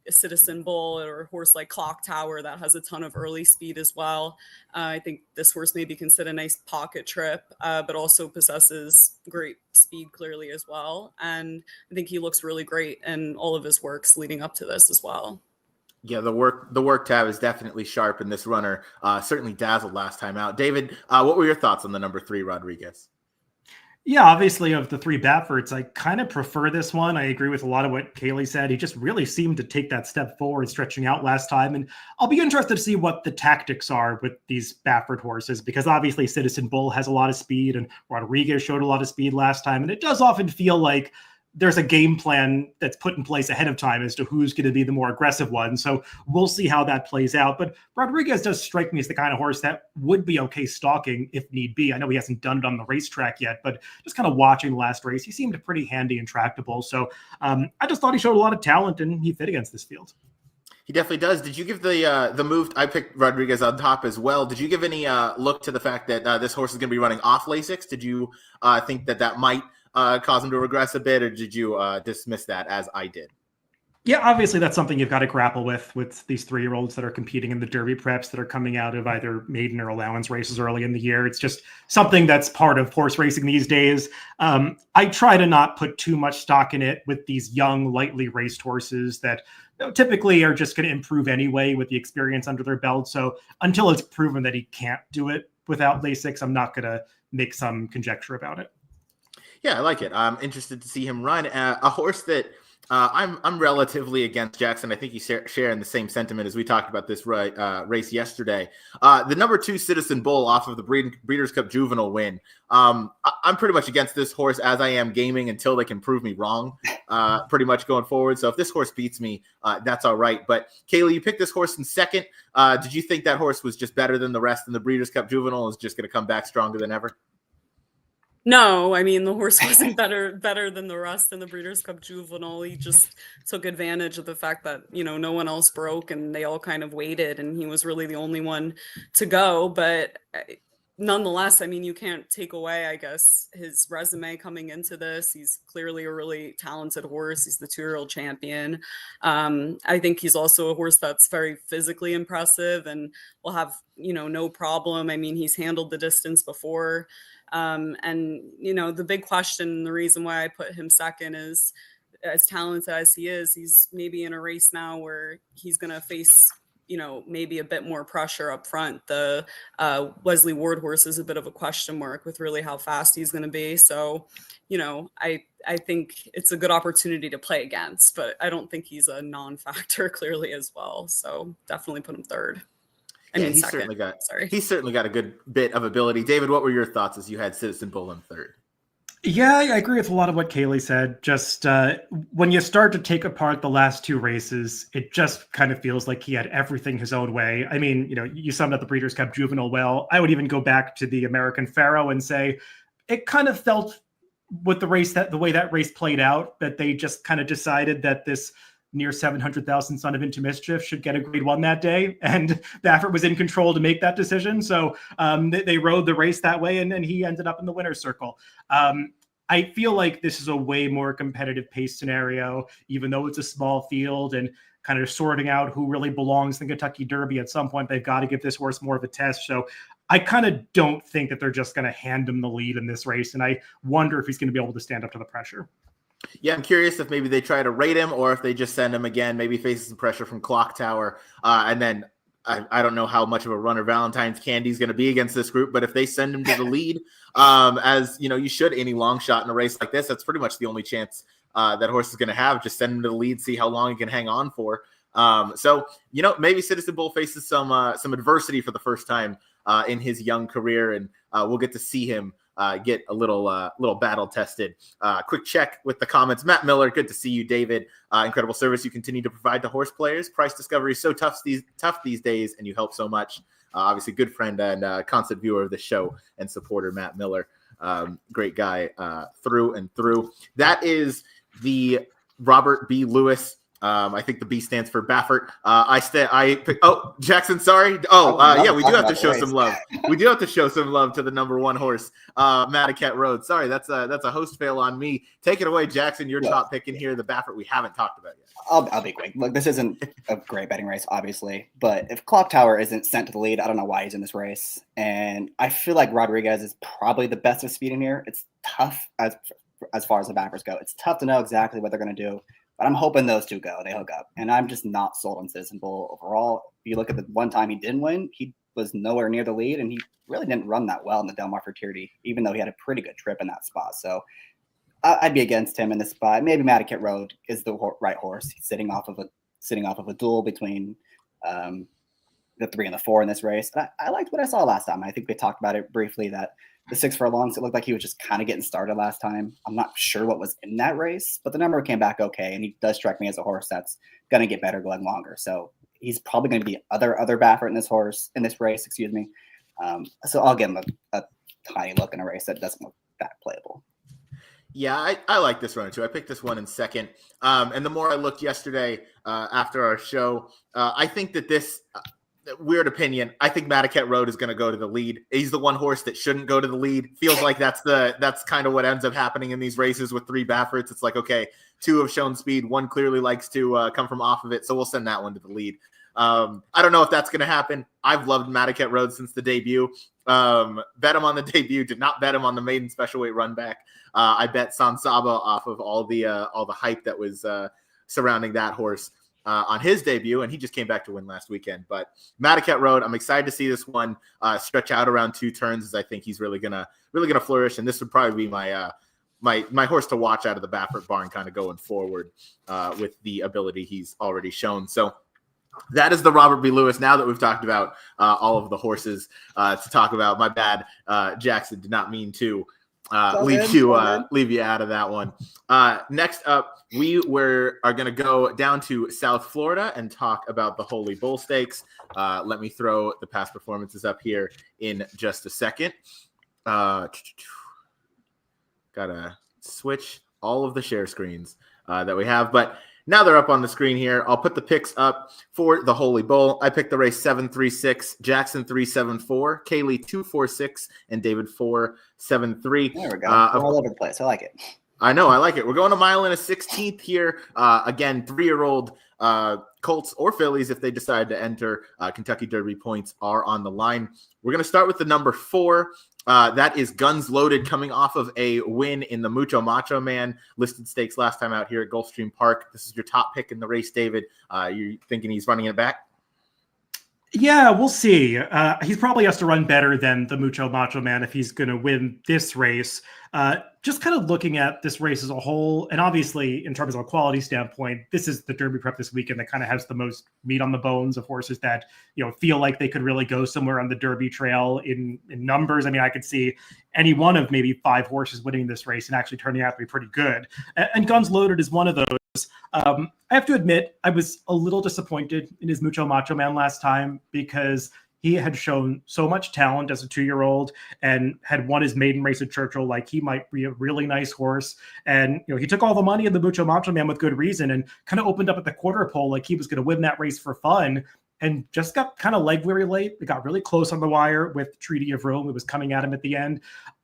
a Citizen Bull or a horse like Clock Tower that has a ton of early speed as well. I think this horse maybe can sit a nice pocket trip, but also possesses great speed clearly as well. And I think he looks really great in all of his works leading up to this as well. Yeah, the work tab is definitely sharp, and this runner certainly dazzled last time out. David, what were your thoughts on the number 3 Rodriguez? Yeah, obviously of the 3 Bafferts, I kind of prefer this one. I agree with a lot of what Kaylie said. He just really seemed to take that step forward, stretching out last time. And I'll be interested to see what the tactics are with these Baffert horses, because obviously Citizen Bull has a lot of speed and Rodriguez showed a lot of speed last time. And it does often feel like there's a game plan that's put in place ahead of time as to who's going to be the more aggressive one. So we'll see how that plays out. But Rodriguez does strike me as the kind of horse that would be okay stalking if need be. I know he hasn't done it on the racetrack yet, but just kind of watching the last race, he seemed pretty handy and tractable. So I just thought he showed a lot of talent and he fit against this field. He definitely does. Did you give the move? I picked Rodriguez on top as well. Did you give any look to the fact that this horse is going to be running off Lasix? Did you think that might cause him to regress a bit, or did you dismiss that as I did? Yeah, obviously that's something you've got to grapple with these 3-year-olds that are competing in the Derby preps that are coming out of either maiden or allowance races early in the year. It's just something that's part of horse racing these days. I try to not put too much stock in it with these young, lightly raced horses that typically are just going to improve anyway with the experience under their belt. So until it's proven that he can't do it without Lasix, I'm not going to make some conjecture about it. Yeah, I like it. I'm interested to see him run a horse that I'm relatively against. Jackson, I think you share in the same sentiment as we talked about this race yesterday. The number 2 Citizen Bull off of the Breeders' Cup Juvenile win. I'm pretty much against this horse as I am gaming until they can prove me wrong, pretty much going forward. So if this horse beats me, that's all right. But Kaylie, you picked this horse in second. Did you think that horse was just better than the rest in the Breeders' Cup Juvenile and is just going to come back stronger than ever? No, I mean, the horse wasn't better than the rest in the Breeders' Cup Juvenile. He just took advantage of the fact that, no one else broke and they all kind of waited and he was really the only one to go. But nonetheless, I mean, you can't take away, I guess, his resume coming into this. He's clearly a really talented horse. He's the 2-year-old champion. I think he's also a horse that's very physically impressive and will have, no problem. I mean, he's handled the distance before. And, the big question, the reason why I put him second is, as talented as he is, he's maybe in a race now where he's going to face, maybe a bit more pressure up front. The Wesley Ward horse is a bit of a question mark with really how fast he's going to be. So, I think it's a good opportunity to play against, but I don't think he's a non-factor clearly as well. So definitely put him third. He's certainly got a good bit of ability. David, what were your thoughts as you had Citizen Bull in third? Yeah, I agree with a lot of what Kaylie said. Just when you start to take apart the last 2 races, it just kind of feels like he had everything his own way. I mean, you summed up the Breeders' Cup Juvenile well. I would even go back to the American Pharaoh and say it kind of felt with the way that race played out, that they just kind of decided that this near 700,000 son of Into Mischief should get a grade 1 that day. And Baffert was in control to make that decision. So they rode the race that way and he ended up in the winner's circle. I feel like this is a way more competitive pace scenario, even though it's a small field and kind of sorting out who really belongs in the Kentucky Derby. At some point, they've got to give this horse more of a test. So I kind of don't think that they're just going to hand him the lead in this race. And I wonder if he's going to be able to stand up to the pressure. Yeah, I'm curious if maybe they try to rate him or if they just send him again, maybe faces some pressure from Clock Tower. And then I don't know how much of a runner Valentine's Candy is going to be against this group, but if they send him to the lead, as you know, you should any long shot in a race like this, that's pretty much the only chance that horse is going to have. Just send him to the lead, see how long he can hang on for. So, you know, maybe Citizen Bull faces some adversity for the first time in his young career, and we'll get to see him get a little battle tested. Quick check with the comments. Matt Miller, good to see you, David. Incredible service you continue to provide to horse players. Price discovery is so tough these days, and you help so much. Obviously, good friend and constant viewer of the show and supporter, Matt Miller. Great guy through and through. That is the Robert B. Lewis. I think the B stands for Baffert. Jackson, sorry. Yeah, we do have to show some love. We do have to show some love to the number one horse, Madaket Road. Sorry, that's a host fail on me. Take it away, Jackson. Your top pick in here, the Baffert we haven't talked about yet. I'll be quick. Look, this isn't a great betting race, obviously, but if Clock Tower isn't sent to the lead, I don't know why he's in this race. And I feel like Rodriguez is probably the best of speed in here. It's tough as far as the backers go. It's tough to know exactly what they're going to do. But I'm hoping those two go. They hook up. And I'm just not sold on Citizen Bull overall. If you look at the one time he didn't win, he was nowhere near the lead, and he really didn't run that well in the Del Mar Futurity, even though he had a pretty good trip in that spot. So I'd be against him in this spot. Maybe Madaket Road is the right horse. He's sitting off of a duel between the 3 and the 4 in this race. And I liked what I saw last time. I think we talked about it briefly that the 6 furlongs, it looked like he was just kind of getting started last time. I'm not sure what was in that race, but the number came back okay, and he does strike me as a horse that's going to get better going longer. So he's probably going to be other Baffert in this race, excuse me. So I'll give him a tiny look in a race that doesn't look that playable. Yeah, I like this runner too. I picked this one in second. And the more I looked yesterday after our show, I think that this weird opinion. I think Madaket Road is going to go to the lead. He's the one horse that shouldn't go to the lead. Feels like that's kind of what ends up happening in these races with 3 Bafferts. It's like, okay, 2 have shown speed. 1 clearly likes to come from off of it. So we'll send that one to the lead. I don't know if that's going to happen. I've loved Madaket Road since the debut. Bet him on the debut. Did not bet him on the maiden special weight run back. I bet San Saba off of all the hype that was surrounding that horse on his debut, and he just came back to win last weekend. But Madaket Road, I'm excited to see this one stretch out around 2 turns, as I think he's really gonna flourish. And this would probably be my my horse to watch out of the Baffert barn, kind of going forward with the ability he's already shown. So that is the Robert B. Lewis. Now that we've talked about all of the horses to talk about, my bad, Jackson, did not mean to leave you out of that one. Next up, we are going to go down to South Florida and talk about the Holy Bull Stakes. Let me throw the past performances up here in just a second. Gotta switch all of the share screens that we have, but now they're up on the screen here. I'll put the picks up for the Holy Bull. I picked the race 7-3-6, Jackson 3-7-4, Kaylie 2-4-6, and David 4-7-3. There we go. We're all over the place. I like it. I know. I like it. We're going a mile and a 16th here. Again, 3-year-old Colts or fillies, if they decide to enter Kentucky Derby points, are on the line. We're going to start with the number 4. That is Guns Loaded, coming off of a win in the Mucho Macho Man listed stakes last time out here at Gulfstream Park. This is your top pick in the race, David. You thinking he's running it back? Yeah, we'll see. He probably has to run better than the Mucho Macho Man if he's going to win this race. Just kind of looking at this race as a whole, and obviously in terms of a quality standpoint, this is the Derby prep this weekend that kind of has the most meat on the bones of horses that, you know, feel like they could really go somewhere on the Derby trail in numbers. I mean, I could see any one of maybe 5 horses winning this race and actually turning out to be pretty good. And Guns Loaded is one of those. I have to admit, I was a little disappointed in his Mucho Macho Man last time because he had shown so much talent as a 2-year-old and had won his maiden race at Churchill. Like, he might be a really nice horse. And, you know, he took all the money in the Mucho Macho Man with good reason and kind of opened up at the quarter pole like he was going to win that race for fun, and just got kind of leg weary late. It got really close on the wire with Treaty of Rome. It was coming at him at the end.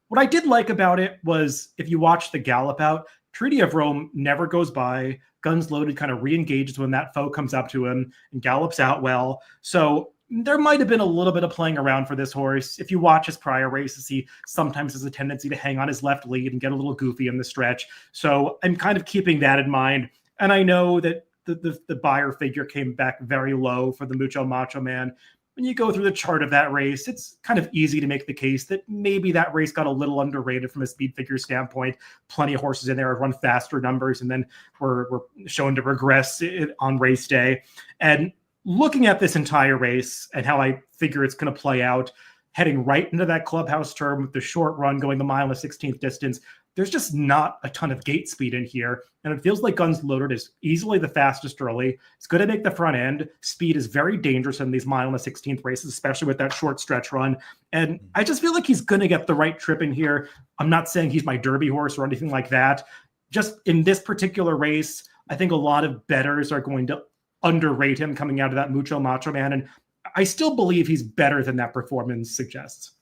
What I did like about it was, if you watch the gallop out, Treaty of Rome never goes by. Guns Loaded kind of re-engages when that foe comes up to him and gallops out well. So there might have been a little bit of playing around for this horse. If you watch his prior races, he sometimes has a tendency to hang on his left lead and get a little goofy in the stretch. So I'm kind of keeping that in mind. And I know that the buyer figure came back very low for the Mucho Macho Man. When you go through the chart of that race, it's kind of easy to make the case that maybe that race got a little underrated from a speed figure standpoint. Plenty of horses in there run faster numbers and then were shown to regress on race day. And looking at this entire race and how I figure it's going to play out, heading right into that clubhouse term with the short run going the mile and a 16th distance, there's just not a ton of gate speed in here. And it feels like Guns Loaded is easily the fastest early. It's going to make the front end. Speed is very dangerous in these mile and a 16th races, especially with that short stretch run. And I just feel like he's going to get the right trip in here. I'm not saying he's my Derby horse or anything like that. Just in this particular race, I think a lot of bettors are going to underrate him coming out of that Mucho Macho Man. And I still believe he's better than that performance suggests.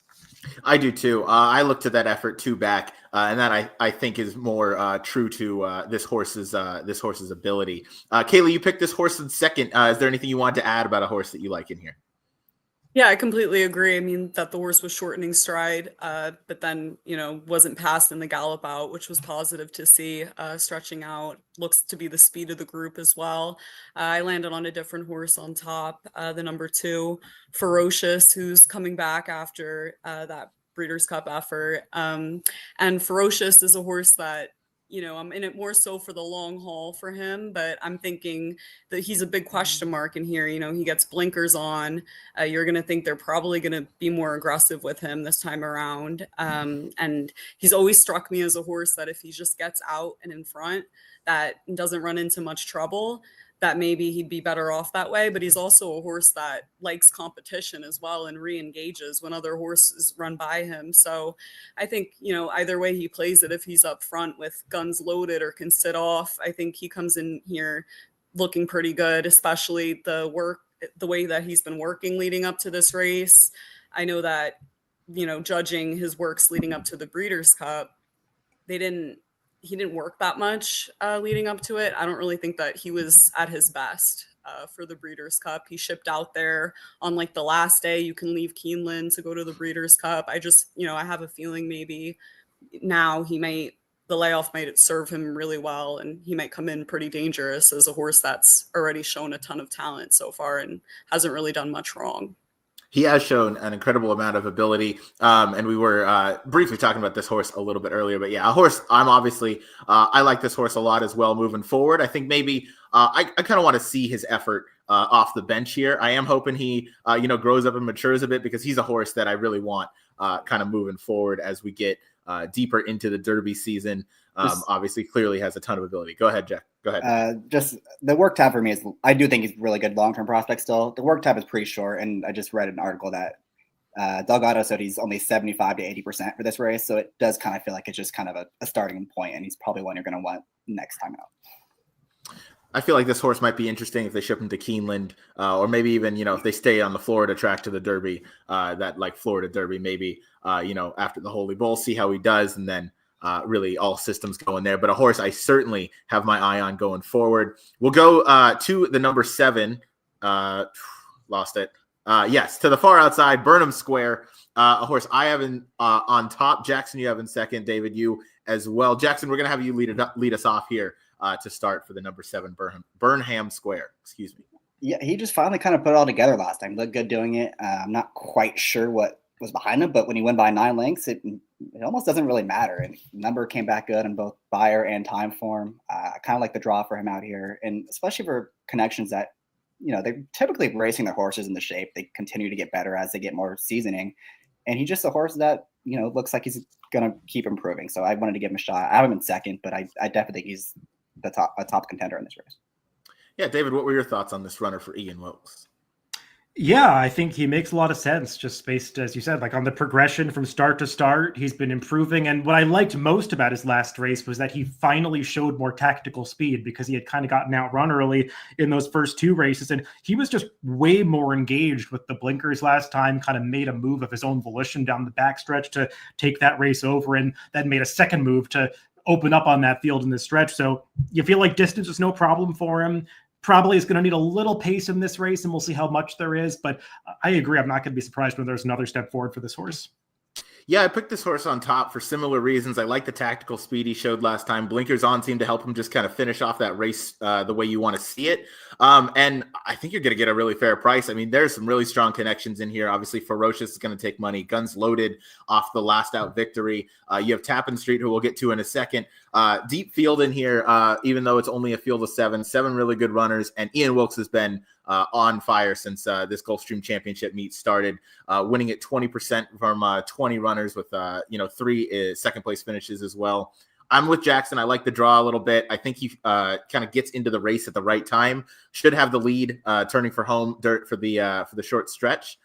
I do too. I looked at that effort two back, and that I think is more true to this horse's ability. Kaylie, you picked this horse in second. Is there anything you want to add about a horse that you like in here? Yeah, I completely agree. I mean, that the horse was shortening stride, but then, wasn't passed in the gallop out, which was positive to see. Stretching out looks to be the speed of the group as well. I landed on a different horse on top, the number 2, Ferocious, who's coming back after that Breeders' Cup effort. And Ferocious is a horse that, I'm in it more so for the long haul for him, but I'm thinking that he's a big question mark in here. He gets blinkers on. You're going to think they're probably going to be more aggressive with him this time around. And he's always struck me as a horse that if he just gets out and in front, that doesn't run into much trouble, that maybe he'd be better off that way. But he's also a horse that likes competition as well and re-engages when other horses run by him. So I think, either way he plays it, if he's up front with Guns Loaded or can sit off, I think he comes in here looking pretty good, especially the way that he's been working leading up to this race. I know that, judging his works leading up to the Breeders' Cup, he didn't work that much leading up to it. I don't really think that he was at his best for the Breeders' Cup. He shipped out there on the last day. You can leave Keeneland to go to the Breeders' Cup. I just, I have a feeling maybe now the layoff might serve him really well, and he might come in pretty dangerous as a horse that's already shown a ton of talent so far and hasn't really done much wrong. He has shown an incredible amount of ability. And we were briefly talking about this horse a little bit earlier, but yeah, a horse I like this horse a lot as well moving forward. I think maybe I kind of want to see his effort off the bench here. I am hoping he, grows up and matures a bit, because he's a horse that I really want kind of moving forward as we get deeper into the Derby season. Obviously clearly has a ton of ability. Go ahead, Jack. Go ahead. Just the work tab for me I do think he's really good long-term prospect still. The work tab is pretty short, and I just read an article that Delgado said he's only 75 to 80% for this race. So it does kind of feel like it's just kind of a starting point, and he's probably one you're going to want next time out. I feel like this horse might be interesting if they ship him to Keeneland, or maybe even, if they stay on the Florida track to the Derby, that Florida Derby, maybe, after the Holy Bull, see how he does. And then really all systems go in there. But a horse I certainly have my eye on going forward. We'll go to the number 7. Lost it. Yes, to the far outside, Burnham Square. A horse I have on top. Jackson, you have in second. David, you as well. Jackson, we're going to have you lead us off here to start for the number 7 Burnham Square. Excuse me. Yeah, he just finally kind of put it all together last time. Looked good doing it. I'm not quite sure what was behind him, but when he went by 9 lengths, it almost doesn't really matter. And number came back good in both buyer and time form. I kind of like the draw for him out here, and especially for connections that, they're typically racing their horses in the shape. They continue to get better as they get more seasoning. And he's just a horse that, looks like he's going to keep improving. So I wanted to give him a shot. I have him in second, but I definitely think he's a top contender in this race. Yeah, David, what were your thoughts on this runner for Ian Wilkes? Yeah, I think he makes a lot of sense, just based, as you said, on the progression from start to start. He's been improving. And what I liked most about his last race was that he finally showed more tactical speed, because he had kind of gotten outrun early in those first 2 races. And he was just way more engaged with the blinkers last time, kind of made a move of his own volition down the backstretch to take that race over, and then made a second move to open up on that field in the stretch. So you feel like distance is no problem for him. probably is going to need a little pace in this race, and we'll see how much there is. But I agree. I'm not going to be surprised when there's another step forward for this horse. Yeah, I picked this horse on top for similar reasons. I like the tactical speed he showed last time. Blinkers on seemed to help him just kind of finish off that race the way you want to see it. And I think you're going to get a really fair price. I mean, there's some really strong connections in here. Obviously, Ferocious is going to take money. Guns Loaded off the last out victory. You have Tappan Street, who we'll get to in a second. Deep field in here, even though it's only a field of seven really good runners. And Ian Wilkes has been on fire since this Gulfstream Championship meet started, winning at 20% from 20 runners with 3 second place finishes as well. I'm with Jackson. I like the draw a little bit. I think he kind of gets into the race at the right time. Should have the lead, turning for home dirt for the short stretch.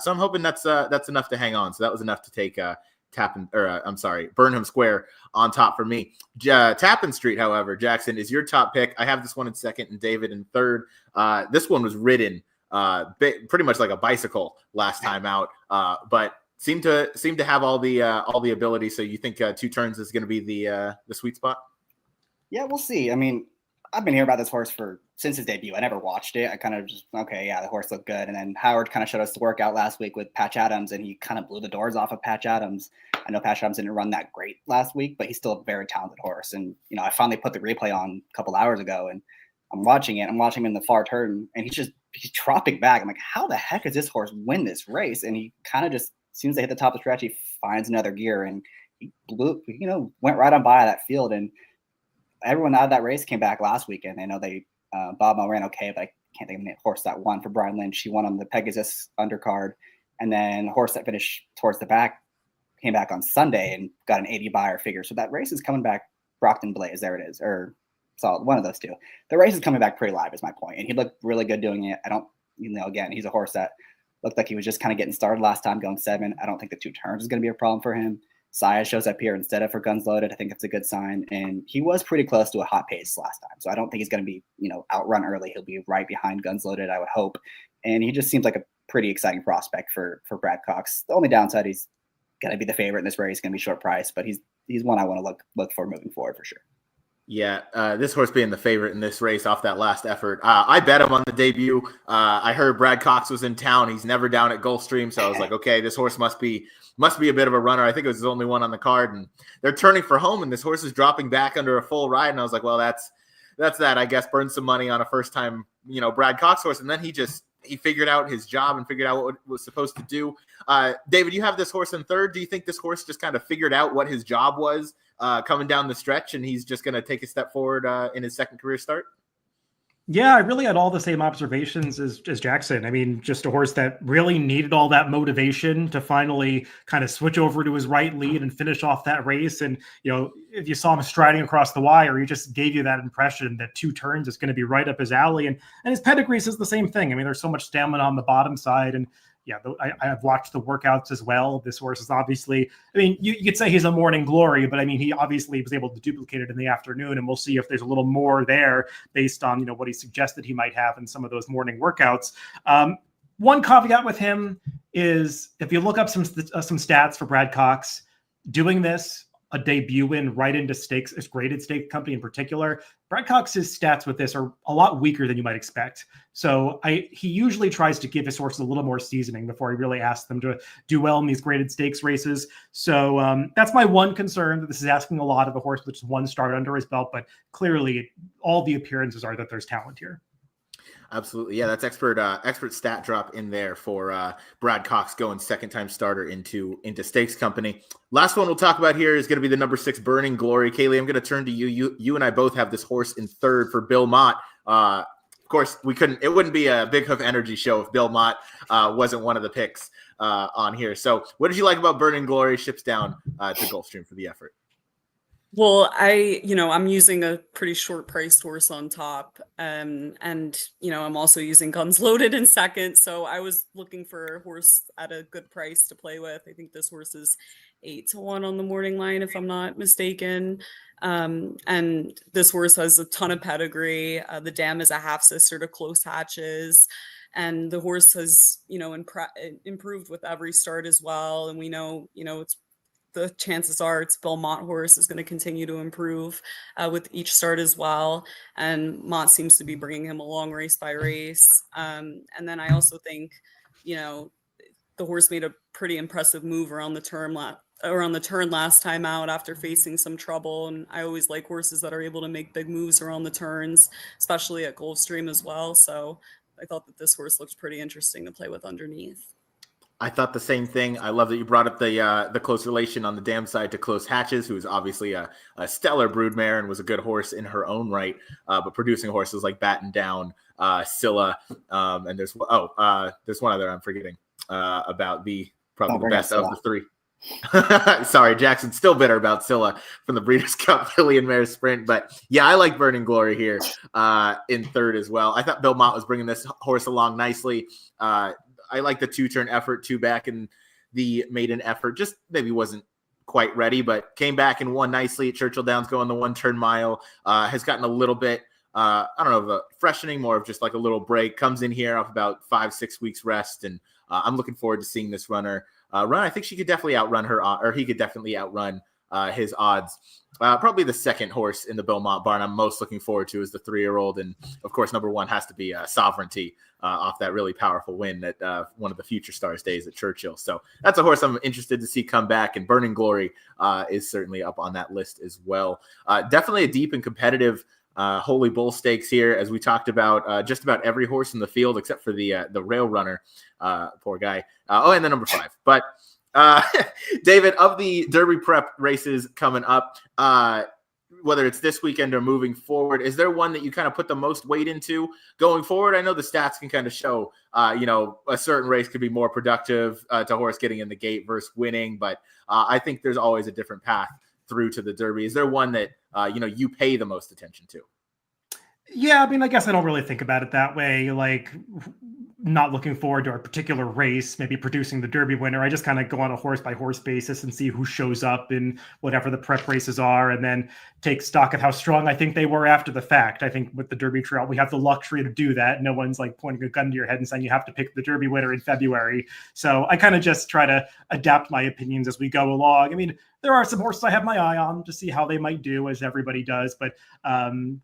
So I'm hoping that's enough to hang on. So that was enough to take Burnham Square on top for me. Tappan Street, however, Jackson, is your top pick. I have this one in second and David in third. This one was ridden pretty much like a bicycle last time out, but seemed to have all the ability. So you think 2 turns is going to be the sweet spot? Yeah, we'll see. I mean, I've been hearing about this horse since his debut. I never watched it. I kind of just, okay, yeah, the horse looked good. And then Howard kind of showed us the workout last week with Patch Adams, and he kind of blew the doors off of Patch Adams. I know Patch Adams didn't run that great last week, but he's still a very talented horse. And, I finally put the replay on a couple hours ago, and I'm watching it. I'm watching him in the far turn, and he's dropping back. I'm like, how the heck does this horse win this race? And he kind of just, as soon as they hit the top of the stretch, he finds another gear, and he went right on by that field. And everyone out of that race came back last weekend. I know Bob Mo ran okay, but I can't think of the horse that won for Brian Lynch. She won on the Pegasus undercard, and then horse that finished towards the back came back on Sunday and got an 80 buyer figure. So that race is coming back. Brockton Blaze, there it is, or Solid, one of those two. The race is coming back pretty live, is my point, and he looked really good doing it. I don't, again, he's a horse that looked like he was just kind of getting started last time, going 7. I don't think the 2 turns is going to be a problem for him. Saya shows up here instead of for Guns Loaded. I think it's a good sign. And he was pretty close to a hot pace last time. So I don't think he's going to be, outrun early. He'll be right behind Guns Loaded, I would hope. And he just seems like a pretty exciting prospect for Brad Cox. The only downside, he's going to be the favorite in this race, going to be short price, but he's one I want to look for moving forward for sure. Yeah, this horse being the favorite in this race off that last effort. I bet him on the debut. I heard Brad Cox was in town. He's never down at Gulfstream. So I was like, okay, this horse must be a bit of a runner. I think it was his only one on the card, and they're turning for home, and this horse is dropping back under a full ride. And I was like, well, that's that. I guess burn some money on a first time, Brad Cox horse. And then he figured out his job and figured out what it was supposed to do. David, you have this horse in third. Do you think this horse just kind of figured out what his job was coming down the stretch, and he's just going to take a step forward in his second career start? Yeah, I really had all the same observations as Jackson. I mean, just a horse that really needed all that motivation to finally kind of switch over to his right lead and finish off that race. And, if you saw him striding across the wire, he just gave you that impression that 2 turns is going to be right up his alley. And his pedigree is the same thing. I mean, there's so much stamina on the bottom side. And yeah, I have watched the workouts as well. This horse is obviously, I mean, you could say he's a morning glory, but I mean, he obviously was able to duplicate it in the afternoon, and we'll see if there's a little more there based on, what he suggested he might have in some of those morning workouts. One caveat with him is if you look up some stats for Brad Cox, doing this, a debut win right into stakes, a graded stake company in particular, Brad Cox's stats with this are a lot weaker than you might expect. So he usually tries to give his horses a little more seasoning before he really asks them to do well in these graded stakes races. So that's my one concern, that this is asking a lot of a horse with just 1 start under his belt, but clearly all the appearances are that there's talent here. Absolutely. Yeah, that's expert stat drop in there for Brad Cox going second-time starter into stakes company. Last one we'll talk about here is going to be the number 6 Burning Glory. Kaylie, I'm going to turn to you. You and I both have this horse in third for Bill Mott. Of course, it wouldn't be a Big Hoof Energy show if Bill Mott wasn't one of the picks on here. So what did you like about Burning Glory? Ships down to Gulfstream for the effort. Well, I'm using a pretty short priced horse on top. And, I'm also using Guns Loaded in second. So I was looking for a horse at a good price to play with. I think this horse is 8-1 on the morning line, if I'm not mistaken. And this horse has a ton of pedigree. The dam is a half sister to Close Hatches. And the horse has, improved with every start as well. And we know, it's the chances are it's Belmont horse is going to continue to improve with each start as well. And Mont seems to be bringing him along race by race. And then I also think, the horse made a pretty impressive move around the turn last time out after facing some trouble. And I always like horses that are able to make big moves around the turns, especially at Gulfstream as well. So I thought that this horse looks pretty interesting to play with underneath. I thought the same thing. I love that you brought up the close relation on the dam side to Close Hatches, who's obviously a stellar broodmare and was a good horse in her own right, but producing horses like Batten Down, Scylla, and there's one other I'm forgetting about probably the best of the three. Sorry, Jackson's still bitter about Scylla from the Breeders' Cup Filly and Mare Sprint, but yeah, I like Burning Glory here in third as well. I thought Belmont was bringing this horse along nicely. I like the 2-turn effort, 2 back in the maiden effort. Just maybe wasn't quite ready, but came back and won nicely at Churchill Downs going the 1-turn mile. Has gotten a little bit, I don't know, of a freshening, more of just like a little break. Comes in here off about 5-6 weeks rest, and I'm looking forward to seeing this runner run. I think she could definitely outrun her, or he could definitely outrun his odds. Probably the second horse in the Belmont barn I'm most looking forward to is the 3-year-old. And of course, number 1 has to be Sovereignty off that really powerful win at one of the Future Stars days at Churchill. So that's a horse I'm interested to see come back, and Burning Glory is certainly up on that list as well. Definitely a deep and competitive Holy Bull Stakes here, as we talked about just about every horse in the field except for the rail runner, poor guy. And then number 5. But David, of the Derby prep races coming up, whether it's this weekend or moving forward, is there one that you kind of put the most weight into going forward? I know the stats can kind of show, a certain race could be more productive to horse getting in the gate versus winning, but I think there's always a different path through to the Derby. Is there one that, you pay the most attention to? Yeah, I mean, I guess I don't really think about it that way. Like, not looking forward to a particular race, maybe producing the Derby winner. I just kind of go on a horse by horse basis and see who shows up in whatever the prep races are, and then take stock of how strong I think they were after the fact. I think with the Derby Trail, we have the luxury to do that. No one's like pointing a gun to your head and saying you have to pick the Derby winner in February. So I kind of just try to adapt my opinions as we go along. I mean, there are some horses I have my eye on to see how they might do, as everybody does, but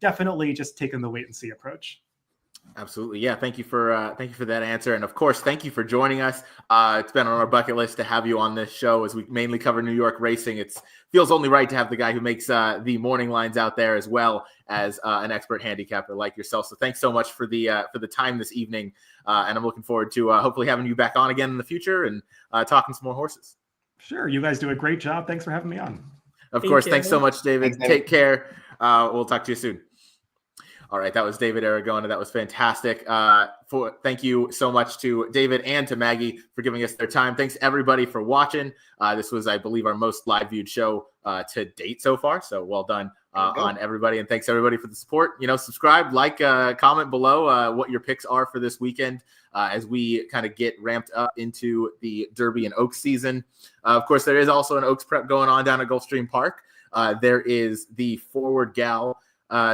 definitely just taking the wait and see approach. Absolutely. Yeah. Thank you for that answer. And of course, thank you for joining us. It's been on our bucket list to have you on this show, as we mainly cover New York racing. It feels only right to have the guy who makes the morning lines out there, as well as an expert handicapper like yourself. So thanks so much for the time this evening. And I'm looking forward to hopefully having you back on again in the future and talking some more horses. Sure. You guys do a great job. Thanks for having me on. Of course. Thanks so much, David. Thanks, David. Take care. We'll talk to you soon. All right, that was David Aragona. That was fantastic. Thank you so much to David and to Maggie for giving us their time. Thanks everybody for watching. This was, I believe, our most live viewed show to date so far. So well done on everybody, and thanks everybody for the support. Subscribe, like, comment below what your picks are for this weekend as we kind of get ramped up into the Derby and Oaks season. Of course, there is also an Oaks prep going on down at Gulfstream Park. There is the Forward Gal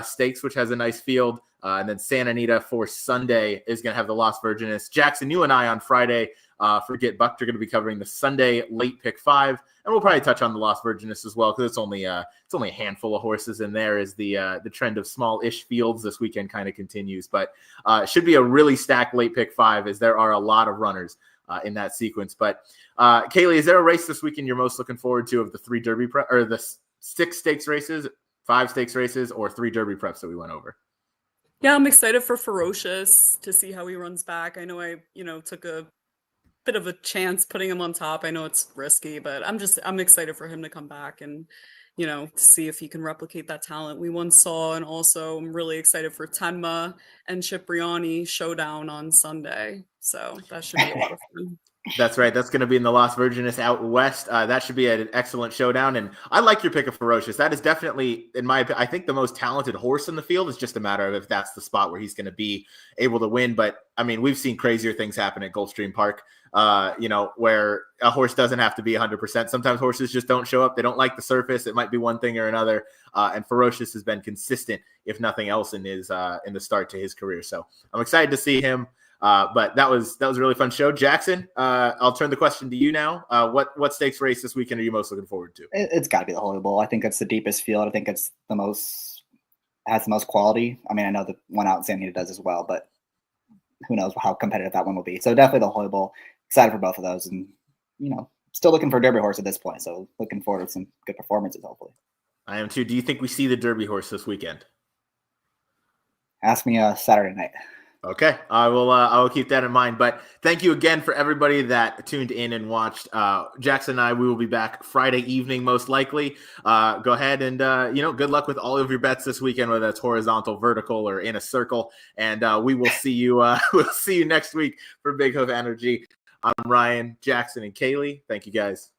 Stakes, which has a nice field, and then Santa Anita for Sunday is going to have the Las Virgenes. Jackson, you and I on Friday for Get Bucked are going to be covering the Sunday late pick 5, and we'll probably touch on the Las Virgenes as well, because it's only a handful of horses in there as the trend of small-ish fields this weekend kind of continues. But it should be a really stacked late pick 5, as there are a lot of runners in that sequence. But Kaylie, is there a race this weekend you're most looking forward to of the 3 Derby or the 6 stakes races, 5 stakes races, or 3 Derby preps that we went over? Yeah, I'm excited for Ferocious to see how he runs back. I know I, took a bit of a chance putting him on top. I know it's risky, but I'm excited for him to come back and, to see if he can replicate that talent we once saw. And also I'm really excited for Tenma and Cipriani showdown on Sunday. So that should be a lot of fun. That's right. That's going to be in the Las Virgenes out west. That should be an excellent showdown. And I like your pick of Ferocious. That is definitely, in my opinion, I think the most talented horse in the field. Is just a matter of if that's the spot where he's going to be able to win. But I mean, we've seen crazier things happen at Gulfstream Park, where a horse doesn't have to be 100%. Sometimes horses just don't show up. They don't like the surface. It might be one thing or another. And Ferocious has been consistent, if nothing else, in the start to his career. So I'm excited to see him. But that was a really fun show. Jackson, I'll turn the question to you now. What stakes race this weekend are you most looking forward to? It's got to be the Holy Bull. I think it's the deepest field. I think it's has the most quality. I mean, I know the one out in Santa Anita does as well, but who knows how competitive that one will be. So definitely the Holy Bull. Excited for both of those, and still looking for a Derby horse at this point. So looking forward to some good performances, hopefully. I am too. Do you think we see the Derby horse this weekend? Ask me Saturday night. Okay, I will keep that in mind. But thank you again for everybody that tuned in and watched. Jackson and I, we will be back Friday evening, most likely. Go ahead and good luck with all of your bets this weekend, whether that's horizontal, vertical, or in a circle. And we will see you. We'll see you next week for Big Hoof Energy. I'm Ryan, Jackson, and Kaylie. Thank you, guys.